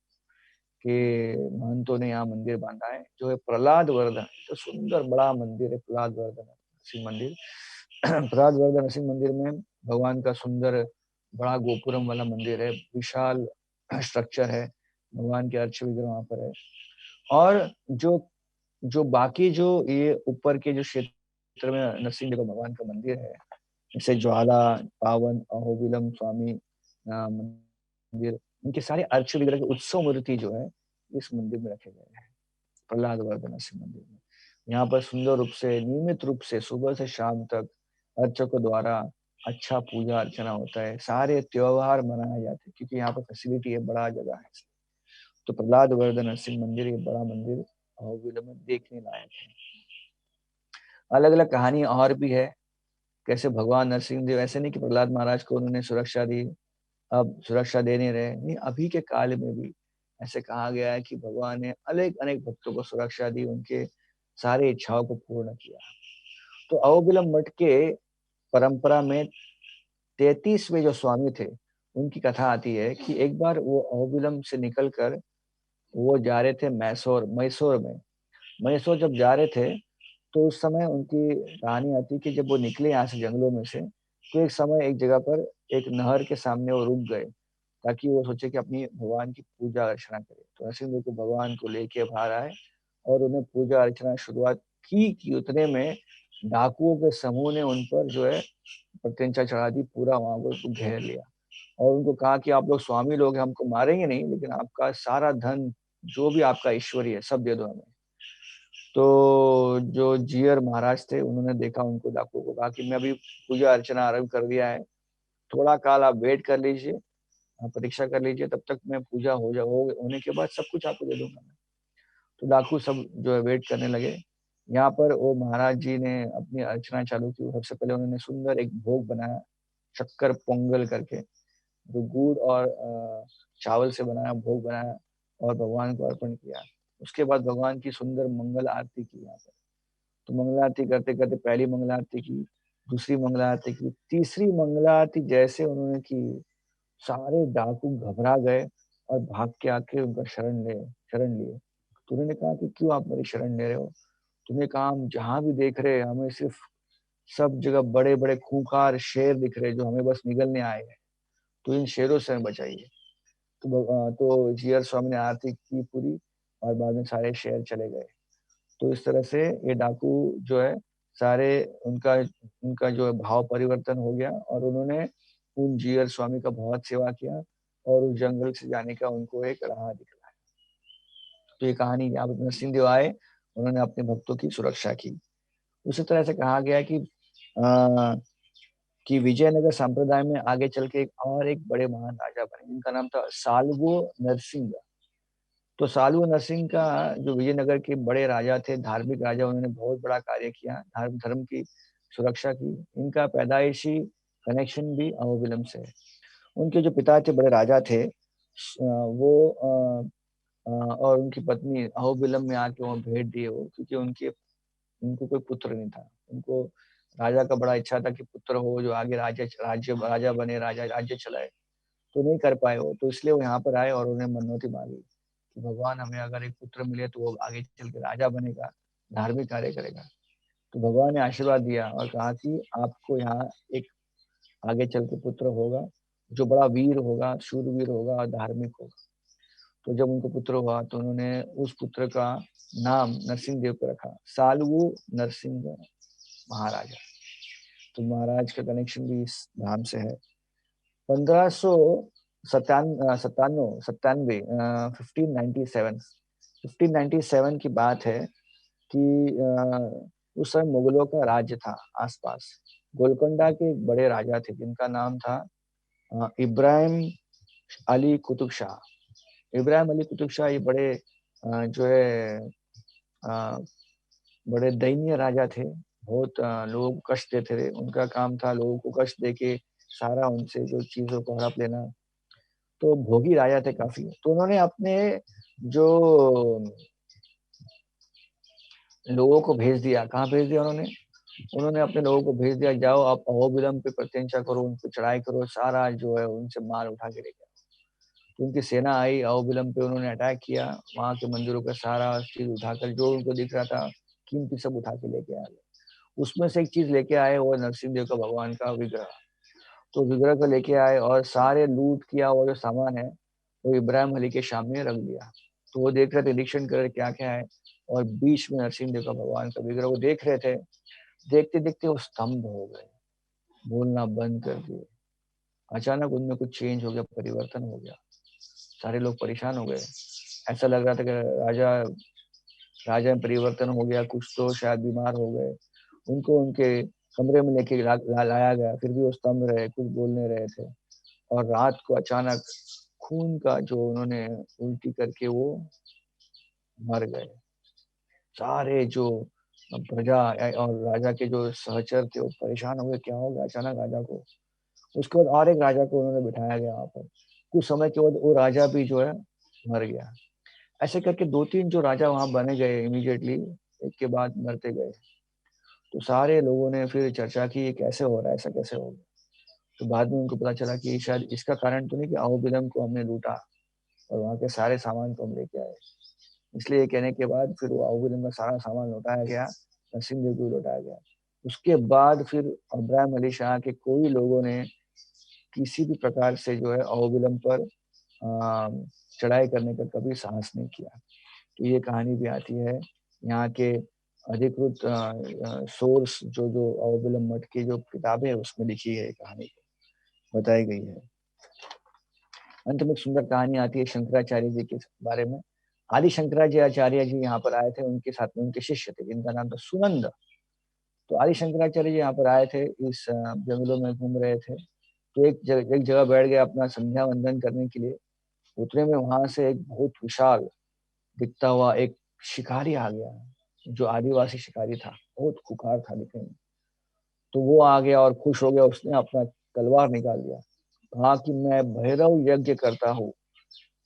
के महंतों ने यहाँ मंदिर बांधा है, जो है प्रहलाद वर्धन। तो सुंदर बड़ा मंदिर है प्रहलाद वर्धन नरसिंह मंदिर। प्रहलाद वर्धन नरसिंह मंदिर में भगवान का सुंदर बड़ा गोपुरम वाला मंदिर है, विशाल स्ट्रक्चर है, भगवान के अर्च विग्रह वहाँ पर है। और जो जो बाकी जो ये ऊपर के जो क्षेत्र में नरसिंह देव भगवान का मंदिर है, जैसे ज्वाला, पावन, अहोबिलम स्वामी मंदिर, इनके सारे अर्च विग्रह के उत्सव मूर्ति जो है इस मंदिर में रखे गए हैं, प्रहलाद वर्धन नरसिंह मंदिर में। यहाँ पर सुंदर रूप से, नियमित रूप से सुबह से शाम तक अर्चकों द्वारा अच्छा पूजा अर्चना होता है, सारे त्योहार मनाए जाते हैं, क्योंकि यहाँ पर फैसिलिटी है, बड़ा जगह है। तो प्रहलाद वर्धन नरसिंह मंदिर, ये बड़ा मंदिर अहोबिलम में देखने लायक है। अलग अलग कहानी और भी है, कैसे भगवान नरसिंह देव, ऐसे नहीं कि प्रहलाद महाराज को उन्होंने सुरक्षा दी, अब सुरक्षा दे नहीं रहे, नहीं, अभी के काल में भी ऐसे कहा गया है कि भगवान ने अनेक अनेक भक्तों को सुरक्षा दी, उनके सारे इच्छाओं को पूर्ण किया। तो अहोबिलम मठ के परंपरा में 33वें जो स्वामी थे, उनकी कथा आती है कि एक बार वो अहोबिलम से निकलकर वो जा रहे थे मैसूर मैसूर में। मैसूर जब जा रहे थे, तो उस समय उनकी कहानी आती है कि जब वो निकले यहाँ से जंगलों में से, तो एक समय एक जगह पर एक नहर के सामने वो रुक गए, ताकि वो सोचे कि अपनी भगवान की पूजा अर्चना करे। तो नरसिंह देव को भगवान को लेके बाहर आए और उन्हें पूजा अर्चना शुरुआत की कि उतने में डाकुओं के समूह ने उन पर जो है प्रत्यंचा चढ़ा दी, पूरा वहां को घेर लिया और उनको कहा कि आप लोग स्वामी लोग हैं, हमको मारेंगे नहीं, लेकिन आपका सारा धन, जो भी आपका ऐश्वर्य है, सब दे दो हमें। तो जो जीयर महाराज थे, उन्होंने देखा उनको, डाकुओं को कहा कि मैं अभी पूजा अर्चना आरंभ कर दिया है, थोड़ा काल आप वेट कर लीजिए, परीक्षा कर लीजिए, तब तक मैं पूजा होने के बाद सब कुछ आपको दे दूंगा मैं। तो डाकू सब जो है वेट करने लगे। यहाँ पर वो महाराज जी ने अपनी अर्चना चालू की। सबसे पहले उन्होंने सुंदर एक भोग बनाया, शक्कर पोंगल करके, जो गुड़ और चावल से बनाया भोग बनाया और भगवान को अर्पण किया। उसके बाद भगवान की सुंदर मंगल आरती की यहाँ पर। तो मंगल आरती करते करते पहली मंगल आरती की, दूसरी मंगल आरती की, तीसरी मंगल आरती जैसे उन्होंने की, सारे डाकू घबरा गए और भाग के आके उनका शरण लिए। तो उन्होंने कहा कि क्यों आप मेरी शरण ले रहे हो? तुमने कहा हम जहां भी देख रहे हैं, हमें सिर्फ सब जगह बड़े बड़े खूंखार शेर दिख रहे जो हमें बस निगलने आए हैं, तो इन शेरों से हमें बचाइए। तो जीयर स्वामी ने आरती की पूरी और बाद में सारे शेर चले गए। तो इस तरह से ये डाकू जो है सारे, उनका उनका जो है भाव परिवर्तन हो गया और उन्होंने उन जीयर स्वामी का बहुत सेवा किया और उस जंगल से जाने का उनको एक राह दिखलाया। तो ये कहानी यहाँ पर नरसिंह देव आए, उन्होंने अपने भक्तों की सुरक्षा की। उसी तरह से कहा गया है आ, कि विजयनगर संप्रदाय में आगे चल के एक बड़े महान राजा बने, जिनका नाम था सालुगो नरसिंह। तो सालू नरसिंह का जो विजयनगर के बड़े राजा थे, धार्मिक राजा, उन्होंने बहुत बड़ा कार्य किया, धर्म की सुरक्षा की। इनका पैदाइशी कनेक्शन भी अहोबिलम से है। उनके जो पिता थे, बड़े राजा थे, वो और उनकी पत्नी अहोबिलम में आके वहाँ भेंट दिए वो, क्योंकि उनको कोई पुत्र नहीं था। उनको राजा का बड़ा इच्छा था कि पुत्र हो जो आगे राजा बने, राजा राज्य चलाए, तो नहीं कर पाए वो। तो इसलिए वो यहाँ पर आए और उन्हें मनौती मांगी कि भगवान हमें अगर एक पुत्र मिले तो वो आगे चल के राजा बनेगा, धार्मिक कार्य करेगा। तो भगवान ने आशीर्वाद दिया और कहा कि आपको यहाँ एक आगे चल के पुत्र होगा, जो बड़ा वीर होगा, शूरवीर होगा और धार्मिक होगा। तो जब उनको पुत्र हुआ तो उन्होंने उस पुत्र का नाम नरसिंह देव को रखा, सालवू नरसिंह महाराजा। तो महाराज का कनेक्शन भी इस नाम से है। 1500 सत्तानवे 1597 1597 की बात है कि उस समय मुगलों का राज्य था आसपास। गोलकोंडा के एक बड़े राजा थे जिनका नाम था इब्राहिम अली कुतुब शाह। इब्राहिम अली कुतुब शाह ये बड़े जो है बड़े दयनीय राजा थे। बहुत लोगों को कष्ट देते थे। उनका काम था लोगों को कष्ट देके सारा उनसे जो चीजों को हड़प लेना। तो भोगी राजा थे काफी। तो उन्होंने अपने जो लोगों को भेज दिया, कहाँ भेज दिया उन्होंने? उन्होंने अपने लोगों को भेज दिया, जाओ आप अहोबिलम पे प्रत्यंचा करो, उन पे चढ़ाई करो, सारा जो है उनसे माल उठा के लेके आओ। तो उनकी सेना आई अहोबिलम पे, उन्होंने अटैक किया, वहां के मंदिरों का सारा चीज उठाकर जो उनको दिख रहा था कीमती सब उठा के लेके आ गए। उसमें से एक चीज लेके आए वो नरसिंह देव का भगवान का विग्रह। तो विग्रह को लेके आए और सारे लूट किया वो जो सामान है वो इब्राहिम अली के सामने रख दिया। तो वो देख रहे थे, निरीक्षण कर रहे क्या क्या है, और बीच में नरसिंह देव का भगवान का विग्रह वो देख रहे थे। देखते देखते वो स्तंभ हो गए, बोलना बंद कर दिए। अचानक उनमें कुछ चेंज हो गया, परिवर्तन हो गया। सारे लोग परेशान हो गए। ऐसा लग रहा था कि राजा राजा में परिवर्तन हो गया, कुछ तो शायद बीमार हो गए। उनको उनके कमरे में लेके लाया गया, फिर भी वो स्तंभ रहे, कुछ बोल नहीं रहे थे। और रात को अचानक खून का जो उन्होंने उल्टी करके वो मर गए। सारे जो प्रजा और राजा के जो सहचर थे वो परेशान हो गए, क्या हो गया अचानक राजा को। उसके बाद और एक राजा को उन्होंने बिठाया गया वहां पर। कुछ समय के बाद वो राजा भी जो है मर गया। ऐसे करके दो तीन जो राजा वहां बने गए इमीडिएटली, एक के बाद मरते गए। तो सारे लोगों ने फिर चर्चा की ये कैसे हो रहा है, ऐसा कैसे हो गया। तो बाद में उनको पता चला कि शायद इसका कारण तो नहीं कि अहोबिलम को हमने लूटा और वहाँ के सारे सामान को हम लेके आए। इसलिए ये कहने के बाद फिर वो अहोबिलम का सारा सामान लौटाया गया, नरसिंह देव को लौटाया गया। उसके बाद फिर इब्राहिम अली शाह के कोई लोगों ने किसी भी प्रकार से जो है अहोबिलम पर चढ़ाई करने का कभी साहस नहीं किया। तो ये कहानी भी आती है यहाँ के अधिकृत सोर्स जो जो अहोबिलम मठ की जो किताबें है उसमें लिखी है, कहानी बताई गई है। अंत में एक सुंदर कहानी आती है शंकराचार्य जी के बारे में। आदि शंकराचार्य जी यहाँ पर आए थे, उनके साथ में उनके शिष्य थे जिनका नाम था सुनंद। तो आदि शंकराचार्य जी यहाँ पर आए थे, इस जंगलों में घूम रहे थे। तो एक जगह बैठ गए अपना संध्या वंदन करने के लिए। उतने में वहां से एक बहुत विशाल दिखता हुआ एक शिकारी आ गया, जो आदिवासी शिकारी था, बहुत खुखार था दिखने में। तो वो आ गया और खुश हो गया, उसने अपना तलवार निकाल लिया, कहा कि मैं भैरव यज्ञ करता हूँ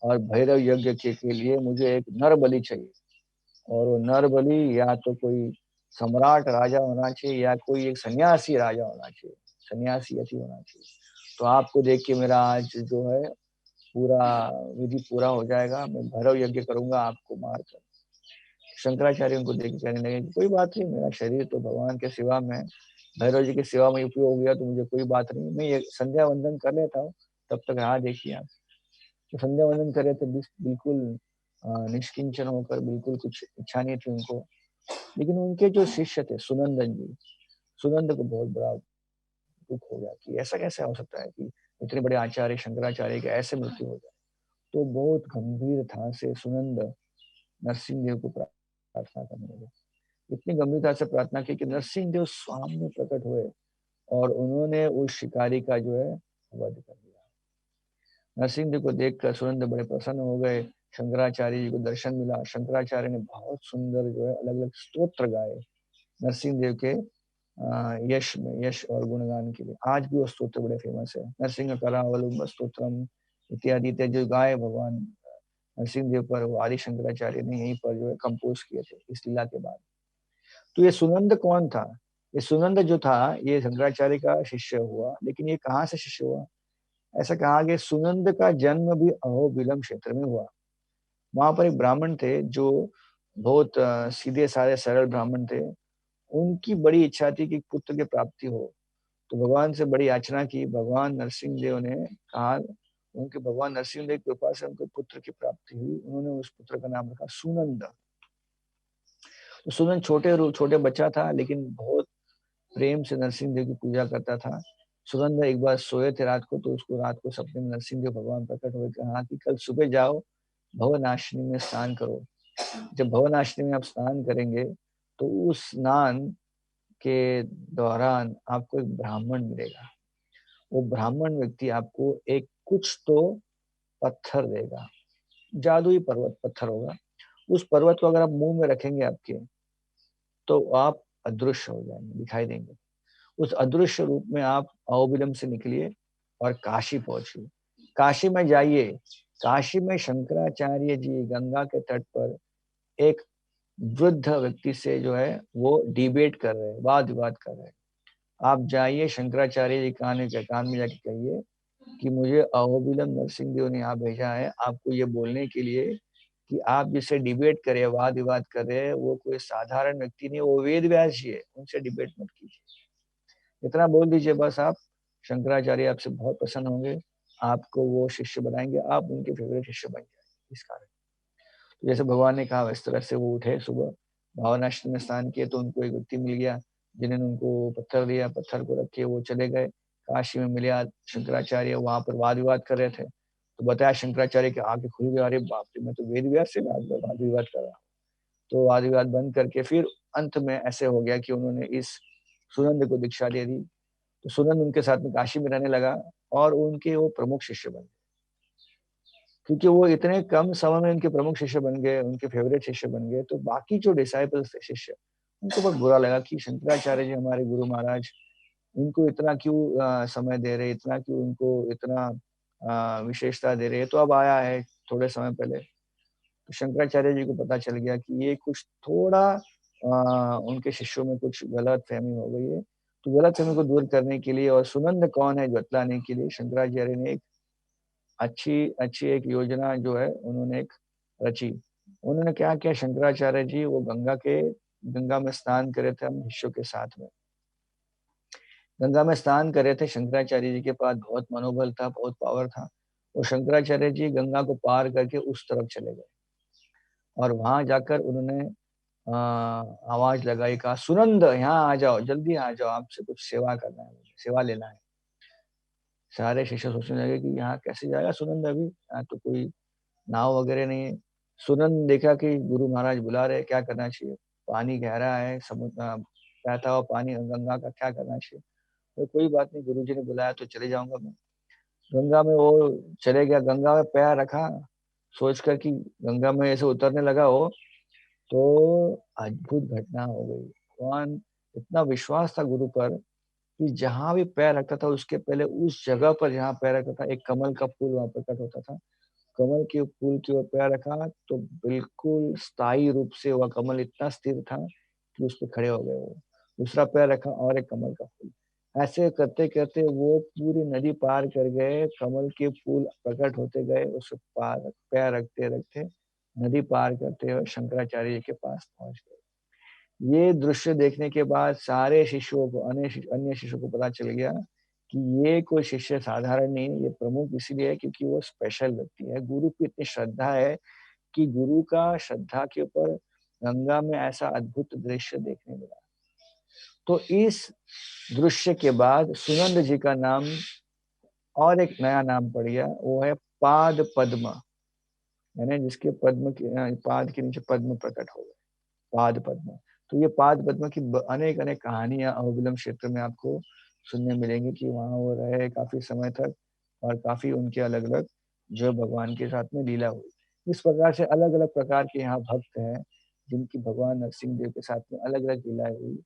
और भैरव यज्ञ के लिए मुझे एक नर बलि चाहिए। और वो नर बलि या तो कोई सम्राट राजा होना चाहिए या कोई एक सन्यासी राजा होना चाहिए, सन्यासी यति होना चाहिए। तो आपको देख के मेरा आज जो है पूरा विधि पूरा हो जाएगा, मैं भैरव यज्ञ करूंगा आपको मारकर। शंकराचार्य उनको देख के कहने लगे कोई बात नहीं, मेरा शरीर तो भगवान के सेवा में, भैरव जी की सेवा में उपयोग हो गया तो मुझे कोई बात नहीं, मैं ये संध्या वंदन कर लेता हूँ, तब तक राह देखिए आप। तो संध्या वंदन कर रहे थे बिल्कुल निष्किंचन होकर, बिल्कुल कुछ इच्छा नहीं थी उनको। लेकिन उनके जो शिष्य थे सुनंदन जी, सुनंद को बहुत बड़ा दुख हो गया कि ऐसा कैसे हो सकता है कि इतने बड़े आचार्य शंकराचार्य के ऐसे मृत्यु हो जाए। तो बहुत गंभीरता से सुनंद नरसिंह देव को प्रार्थना करने लगे। इतनी गंभीरता से प्रार्थना की कि नरसिंह देव सामने प्रकट हुए और उन्होंने उस शिकारी का जो है वध कर दिया। नरसिंह देव को देखकर सुनंद बड़े प्रसन्न हो गए। शंकराचार्य जी को दर्शन मिला। शंकराचार्य ने बहुत सुंदर जो है अलग अलग स्तोत्र गाए नरसिंह देव के यश में, यश और गुणगान के लिए। आज भी वो स्तोत्र बड़े फेमस है, नरसिंह करावलंब स्तोत्रम इत्यादि जो गाए भगवान नरसिंह देव पर, वो आदि शंकराचार्य ने यहीं पर जो है कंपोज किए थे इस लीला के बाद। तो ये सुनंद कौन था? ये सुनंद जो था ये शंकराचार्य का शिष्य हुआ, लेकिन ये कहाँ से शिष्य हुआ? ऐसा कहा कि सुनंद का जन्म भी अहोबिलम क्षेत्र में हुआ। वहां पर एक ब्राह्मण थे जो बहुत सीधे साधे सरल ब्राह्मण थे। उनकी बड़ी इच्छा थी कि पुत्र की प्राप्ति हो। तो भगवान से बड़ी याचना की। भगवान नरसिंह देव ने कहा, उनके भगवान नरसिंह देव की कृपा से उनको पुत्र की प्राप्ति हुई। उन्होंने उस पुत्र का नाम रखा सुनंद। तो सुनंद छोटे बच्चा था, लेकिन बहुत प्रेम से नरसिंह देव की पूजा करता था। सुनंद एक बार सोए थे रात को, तो उसको रात को सपने में नरसिंह देव भगवान प्रकट हुए, कहा कि कल सुबह जाओ भवनाशिनी में स्नान करो। जब भवनाशिनी में आप स्नान करेंगे तो उस स्नान के दौरान आपको एक ब्राह्मण मिलेगा। वो ब्राह्मण व्यक्ति आपको एक कुछ तो पत्थर देगा, जादुई पर्वत पत्थर होगा। उस पर्वत को अगर आप मुंह में रखेंगे आपके, तो आप अदृश्य हो जाएंगे, दिखाई देंगे। उस अदृश्य रूप में आप अहोबिलम से निकलिए और काशी पहुंचिए। काशी में जाइए। काशी में शंकराचार्य जी गंगा के तट पर एक वृद्ध व्यक्ति से जो है वो डिबेट कर रहे हैं, वाद विवाद कर रहे हैं। आप जाइए शंकराचार्य जी कान में जाके कहिए कि मुझे अहोबिलम नरसिंह देव ने यहाँ भेजा है आपको ये बोलने के लिए कि आप जिससे डिबेट कर रहे हैं, वाद विवाद कर रहे हैं, वो कोई साधारण व्यक्ति नहीं, वो वेद व्यास जी है, उनसे डिबेट मत कीजिए। इतना बोल दीजिए बस आप, शंकराचार्य आपसे बहुत प्रसन्न होंगे, आपको वो शिष्य बनाएंगे, आप उनके फेवरेट शिष्य बन जाएंगे इस कारण। तो जैसे भगवान ने कहा इस तरह से वो उठे सुबह, भावनाश्रम में स्नान किए, तो उनको एक व्यक्ति मिल गया जिन्होंने उनको पत्थर दिया, पत्थर को रखे वो चले गए। काशी में मिले शंकराचार्य, वहां पर वाद विवाद कर रहे थे, तो बताया शंकराचार्य के आंखें खुल गई, अरे बाप रे, मैं तो वेद व्यास से वाद विवाद कर रहा हूँ। तो वाद विवाद बंद करके फिर अंत में ऐसे हो गया कि उन्होंने इस सुनंद को दीक्षा दे दी। तो सुनंद उनके साथ में काशी में रहने लगा और उनके वो प्रमुख शिष्य बन गए, क्योंकि वो इतने कम समय में उनके प्रमुख शिष्य बन गए, उनके फेवरेट शिष्य बन गए। तो बाकी जो डिसाइपल्स थे, शिष्य, उनको बहुत बुरा लगा कि शंकराचार्य जी हमारे गुरु महाराज इनको इतना क्यों समय दे रहे, इतना क्यों उनको इतना विशेषता दे रहे। तो अब आया है थोड़े समय पहले, तो शंकराचार्य जी को पता चल गया कि ये कुछ थोड़ा उनके शिष्यों में कुछ गलत फहमी हो गई है। तो गलत फहमी को दूर करने के लिए और सुनंद कौन है बतलाने के लिए शंकराचार्य ने एक अच्छी अच्छी एक योजना जो है उन्होंने एक रची। उन्होंने क्या किया, शंकराचार्य जी वो गंगा में स्नान करे थे हम शिष्यों के साथ में। गंगा में स्नान कर रहे थे, शंकराचार्य जी के पास बहुत मनोबल था, बहुत पावर था। और शंकराचार्य जी गंगा को पार करके उस तरफ चले गए और वहां जाकर उन्होंने आवाज लगाई, कहा सुनंद यहाँ आ जाओ, जल्दी आ जाओ, आपसे कुछ सेवा करना है, मुझे सेवा लेना है। सारे शिष्य सोचने लगे कि यहाँ कैसे जाएगा सुनंद, अभी यहाँ तो कोई नाव वगैरह नहीं है। सुनंद देखा कि गुरु महाराज बुला रहे, क्या करना चाहिए, पानी गहरा है, समुद्र बहता हुआ पानी गंगा का, क्या करना चाहिए। तो कोई बात नहीं, गुरु जी ने बुलाया तो चले जाऊंगा मैं। गंगा में वो चले गया, गंगा में पैर रखा, सोचकर कि गंगा में ऐसे उतरने लगा हो, तो अद्भुत घटना हो गई। भगवान, इतना विश्वास था गुरु पर कि जहां भी पैर रखता था उसके पहले उस जगह पर जहां पैर रखता था एक कमल का फूल वहां प्रकट होता था। कमल के फूल की ओर पैर रखा तो बिल्कुल स्थायी रूप से वह कमल इतना स्थिर था कि उस पर खड़े हो गए वो। दूसरा पैर रखा और एक कमल का फूल, ऐसे करते करते वो पूरी नदी पार कर गए, कमल के फूल प्रकट होते गए, उस पार पैर रखते रखते नदी पार करते हुए शंकराचार्य जी के पास पहुंच गए। ये दृश्य देखने के बाद सारे शिष्यों को, अन्य शिष्यों को पता चल गया कि ये कोई शिष्य साधारण नहीं है, ये प्रमुख इसलिए है क्योंकि वो स्पेशल व्यक्ति है। गुरु की इतनी श्रद्धा है कि गुरु का श्रद्धा के ऊपर गंगा में ऐसा अद्भुत दृश्य देखने मिला। तो इस दृश्य के बाद सुनंद जी का नाम और एक नया नाम पड़ गया, वो है पाद पद्म, यानी जिसके पद्म के पाद के नीचे पद्म प्रकट हो गए, पाद पद्म। तो ये पाद पद्म की अनेक अनेक कहानियां अहोबिलम क्षेत्र में आपको सुनने मिलेंगी कि वहां वो रहे काफी समय तक और काफी उनके अलग अलग जो भगवान के साथ में लीला हुई। इस प्रकार से अलग अलग प्रकार के यहाँ भक्त हैं जिनकी भगवान नरसिंह देव के साथ में अलग अलग लीलाएं हुई।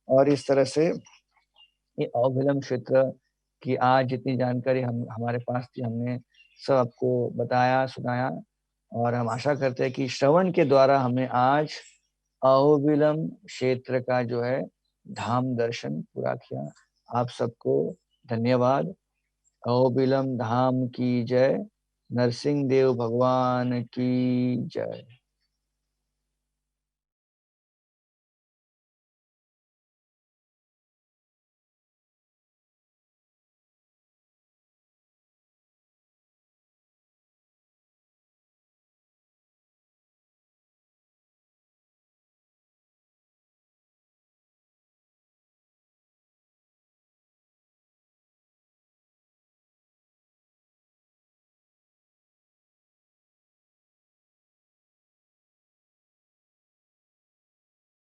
और इस तरह से ये अहोबिलम क्षेत्र की आज जितनी जानकारी हम हमारे पास थी, हमने सब आपको बताया सुनाया। और हम आशा करते हैं कि श्रवण के द्वारा हमें आज अहोबिलम क्षेत्र का जो है धाम दर्शन पूरा किया। आप सबको धन्यवाद। अहोबिलम धाम की जय, नरसिंह देव भगवान की जय।